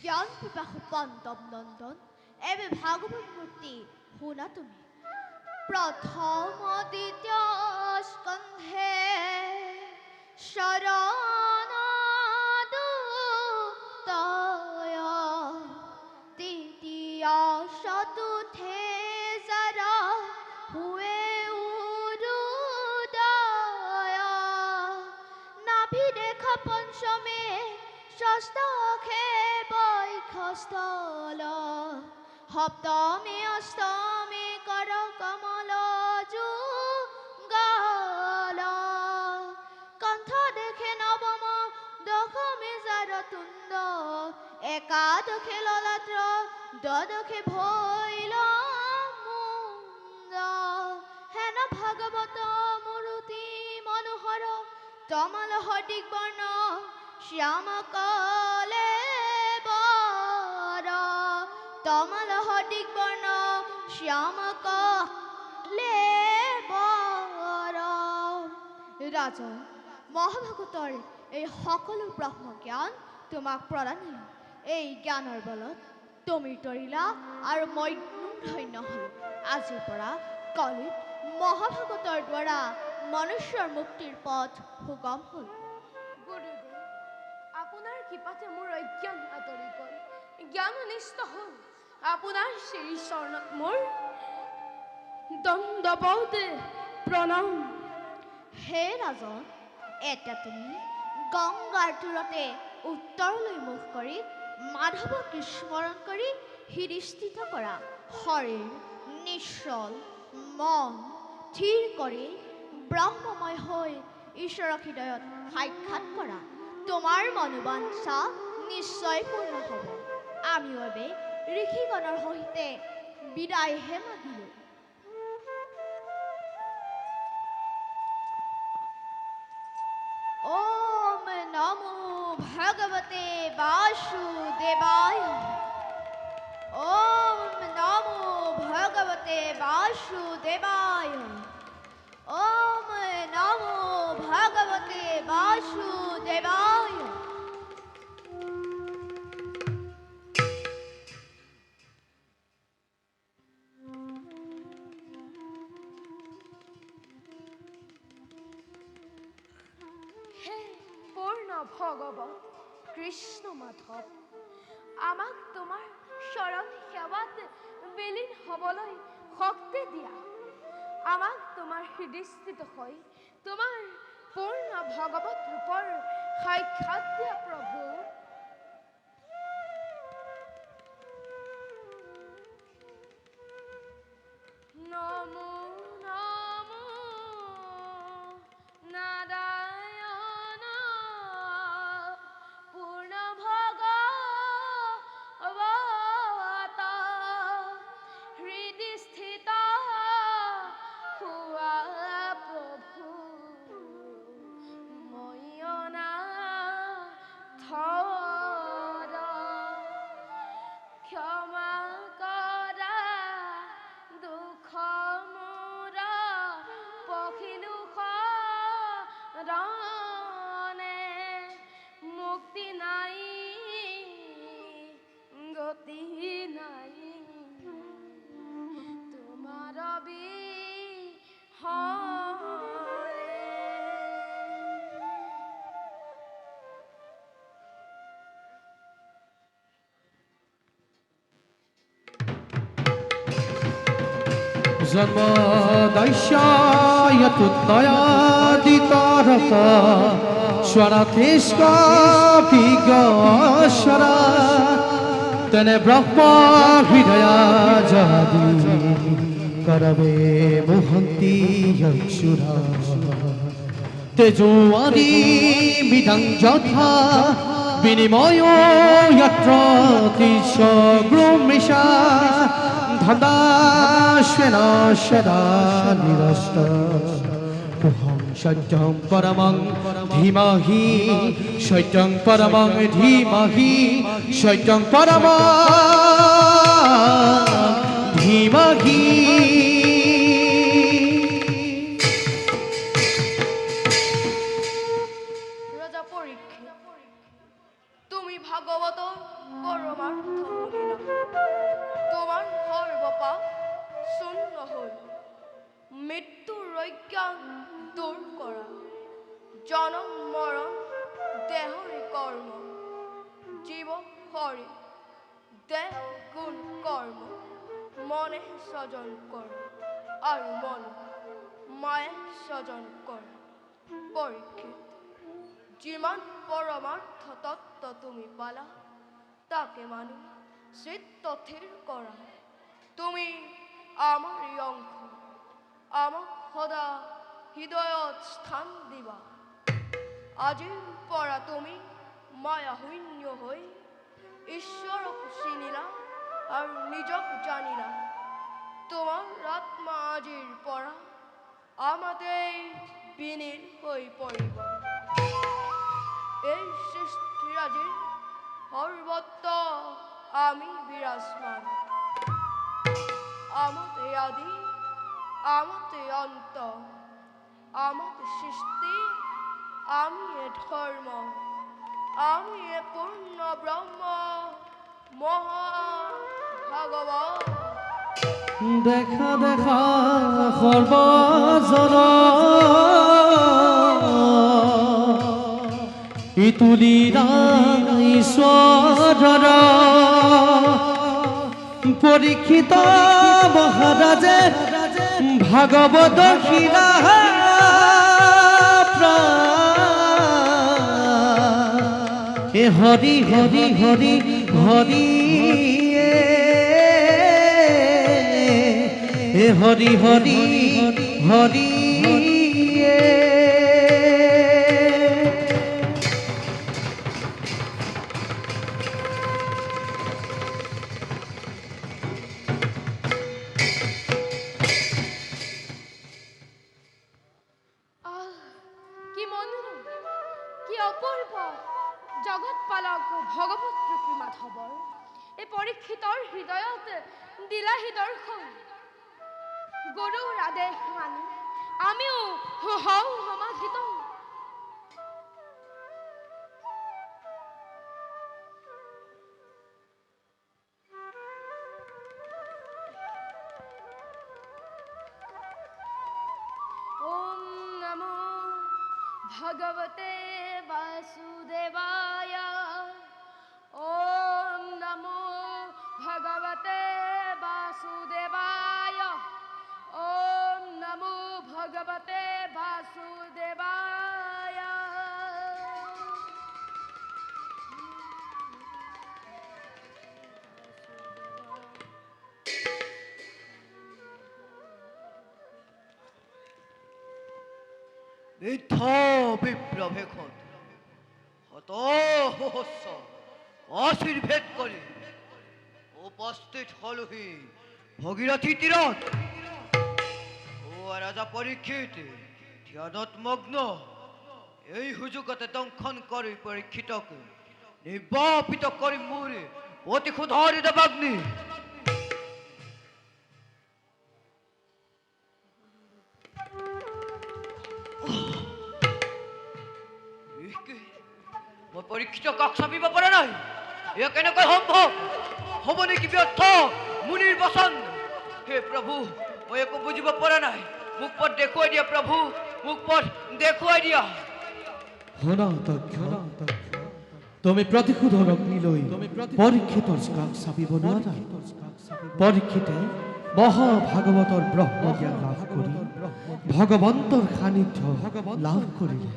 জ্ঞান পিপাসু পন্তম নন্দন এবে ভাগৱত মূৰ্তি শুনা তুমি প্ৰথম দ্বিতীয় স্কন্ধে শৰণ দুতয় তৃতীয় চতুৰ্থে যাৰা হুৱে উৰুদয় নাভি দেখা পঞ্চমে ষষ্ঠে বৈখস্থল সপ্তমে অষ্টমে কৰ কমল যুগল কণ্ঠ দেখে নৱম দশমে জাৰতুণ্ড একাদশে ললাত্ৰ দ্বাদশে ভৈল মুণ্ড হেন ভাগৱত মূৰ্তি মনোহৰ তমল সদিক বৰ্ণ শ্যাম কলে বৰ তমল সদিক বৰ্ণ শ্যাম কলে বৰ ৰাজন মহাভাগৱতৰ এই সকলো ব্ৰহ্ম জ্ঞান তোমাক প্ৰদান এই জ্ঞানৰ বলত তুমি তৰিলা আৰু মই ধন্য হলো আজিৰ পৰা কলিত মহাভাগৱতৰ দ্বাৰা মনুষ্যৰ মুক্তিৰ পথ সুগম হ'ল গুৰুদেৱ আপোনাৰ কৃপাতে মোৰ অজ্ঞান আঁতৰি গ'ল জ্ঞান অনিষ্ট হ'ল আপোনাৰ শ্ৰী চৰণত মোৰ দণ্ডৱত প্ৰণাম হে ৰাজন এতিয়া তুমি গংগাৰ তীৰতে উত্তৰলৈ মুখ কৰি মাধৱক স্মৰণ কৰি হৃদস্থিত কৰা শৰীৰ নিশ্চল মন থিৰ কৰি ব্ৰহ্মময় হৈ ঈশ্বৰৰ হৃদয়ত সাক্ষাৎ কৰা তোমাৰ মনোবাঞ্ছা নিশ্চয় পূৰ্ণ হ'ব আমিও এবে ঋষিগণৰ সহিতে বিদায়হে মাগিলো ওম নমো ভগৱতে বাসুদেৱায় ওম নমো ভগৱতে বাসুদেৱায় ওম নমো ভগৱতে বাসুদেৱায় হে পূৰ্ণ ভগৱত কৃষ্ণ মাধৱ আমাক তোমাৰ চৰণ সেৱাত বিলীন হ'বলৈ শক্তি দিয়া আমাক তোমাৰ হৃদয়স্থিত হৈ তোমাৰ পূৰ্ণ ভগৱত ৰূপৰ সাক্ষাৎ দিয়া প্ৰভু নমো নমো নাৰায়ণ পূৰ্ণ ভগৱত হৃদস্থিত হোৱা প্ৰভু ময়না থৰ ক্ষমা কৰা দুখ মোৰ পখিলো শৰণে মুক্তি নাই গতি নাই তোমাৰ বিহনে জন্মদস্যায়তুত্তয়াদিতাৰক স্বৰাথিষ্কাভিগস্বৰা তেনে ব্ৰহ্ম হৃদয়া জাদি কৰবে মোহন্তি অক্ষুৰা তেজোৱানী মৃদাং যথা বিনিময় যত্ৰ তিস্যগ্ৰমৃষা ধন্দা শ্বেনা সদা নিৰস্ত কুহং সত্যং পরমং ধীমহি সত্যং পরমং ধীমহি সত্যং পরমং ধীমহি রাজা পরীক্ষিত তুমি ভাগবত পরমার্থ হইলা তোমার সর্বপাপ শূন্য হল মৃত্যুর অজ্ঞান দূর করা জনম মরণ দেহরে কর্ম জীব হরে দেহ গুণ কর্ম মনে সজন কর আর মন মায়ে সজন কর পরীক্ষিত যিমান পরমার্থ তত্ত্ব তুমি পালা তাকে মানে চিত্ত স্থির করা তুমি আমারই অংশ আমাক সদা হৃদয়ত স্থান দিবা আজিৰ পৰা তুমি মায়া শূন্য হৈ ঈশ্বৰক চিনিলা আৰু নিজক জানিলা তোমাৰ আত্মা আজিৰ পৰা আমাতেই বিলীন হৈ পৰিব এই সৃষ্টিৰাজিৰ সৰ্বত্ৰ আমি বিৰাজমান আমতে আদি আমতে অন্ত আমতে সৃষ্টি আমি ধর্ম আমি পূর্ণ ব্রহ্ম মহা ভগবান দেখা দেখা সর্বজন ইতুলিরা ঈশ্বর পরীক্ষিত মহারাজে ভাগবত শিরা এ হরি হরি হরি হরি এ হরি হরি হরি কি মনোরম কি অপূর্ব জগৎ পালক ভগবত রূপী মাধৱৰ এই পৰীক্ষিতৰ হৃদয়ত দিলাহি দৰ্শন গুৰুৰ আদেশ মানি আমিও হওঁ সমাধিত ওম নমো ভগৱতে বাসুদেৱায় ওম নমো ভগৱতে বাসুদেৱায় ওম নমো ভগৱতে বাসুদেৱায় বৃদ্ধ বিপ্লবেখন হত সহস্র আশীর্ভেদ করে উপস্থিত হলহি ভগীরথী তীরত ও রাজা পরীক্ষিত ধ্যানত মগ্ন এই সুযোগতে দংশন করে পরীক্ষিতকে নির্বাপিত করে মুরে অতি ক্ষুধারিত বাগ্নি মই পরীক্ষিত কাক চাপিব পৰা নাই এয়া কেনেকৈ সম্ভৱ হ'ব নেকি ব্যৰ্থ মুনিৰ বচন হে প্ৰভু মই একো বুজিব পৰা নাই মোক পথ দেখুৱাই দিয়া প্ৰভু মোক পথ দেখুৱাই দিয়া শুনা তক্ষ তুমি প্ৰতিশোধৰ অগ্নিলৈ পৰীক্ষিতৰ কাষ চাপিব নোৱাৰা পৰীক্ষিতে মহাভাগৱতৰ ব্ৰহ্মজ্ঞান লাভ কৰি ভগৱন্তৰ সান্নিধ্য লাভ কৰিলে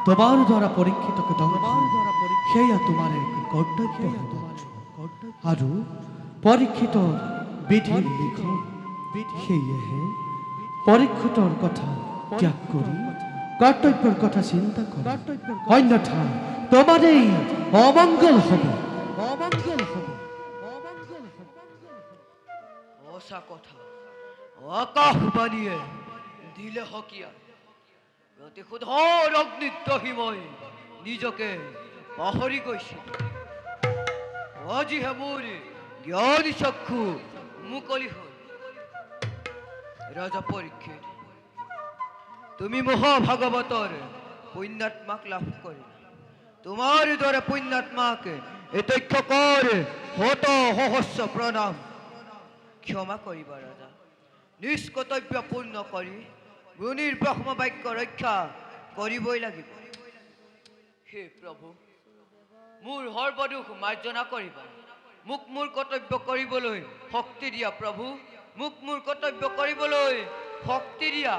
তোমাৰ দ্বাৰা পৰীক্ষিতকে দংশন সেয়া তোমাৰ এক কৰ্তব্য আৰু পৰীক্ষিতৰ বিধিৰ লিখন সেয়েহে পৰীক্ষিতৰ কথা ত্যাগ কৰি কৰ্তব্যৰ কথা চিন্তা কৰা অন্যথা তোমাৰেই অমংগল হ'ব সঁচা কথা আকাশবাণীয়ে দিলে হকিয়া প্ৰতিশোধৰ অগ্নিত দহি মই নিজকে পাহৰি গৈছিল আজিহে মোৰ জ্ঞানী চক্ষু মুকলি হ'ল ৰাজা পৰীক্ষিত তুমি মহাভাগৱতৰ পুণ্যাত্মাক লাভ কৰিলা তোমাৰ দৰে পুণ্যাত্মাক এতক্ষকৰ শত সহস্ৰ প্ৰণাম ক্ষমা কৰিবা ৰাজা নিজ কৰ্তব্য পূৰ্ণ কৰি গুণীৰ ব্ৰহ্ম বাক্য ৰক্ষা কৰিবই লাগিব হে প্ৰভু মোৰ সৰ্বদুখ মাৰ্জনা কৰিবা মোক মোৰ কৰ্তব্য কৰিবলৈ শক্তি দিয়া প্ৰভু মোক মোৰ কৰ্তব্য কৰিবলৈ শক্তি দিয়া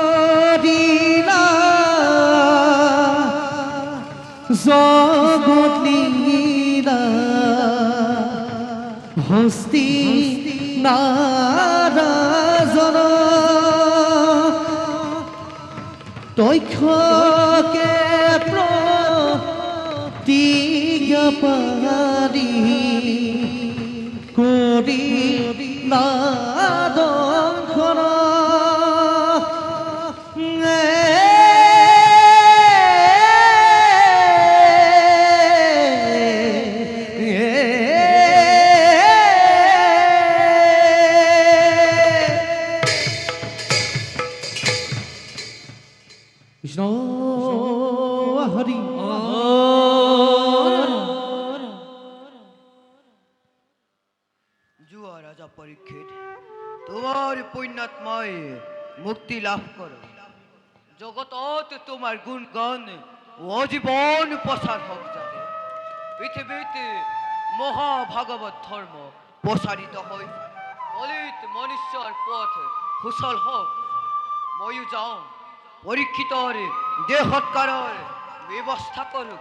সম্বদিলা জগত লীলা হস্তি নাৰাজন তক্ষকে প্ৰতিজ্ঞা পাৰি কৰি নাদংখন কৃষ্ণ হৰি যোৱা ৰাজা পৰীক্ষিত তোমাৰ পুণ্যাত্মাই মুক্তি লাভ কৰক জগতত তোমাৰ গুণ গান অজীৱন প্ৰচাৰ হওক যাতে পৃথিৱীত মহাভাগৱত ধৰ্ম প্ৰচাৰিত হৈ দলিত মনুষ্যৰ পথ সুচল হওক ময়ো যাওঁ পৰীক্ষিতৰ দেহ সৎকাৰৰ ব্যৱস্থা কৰোঁ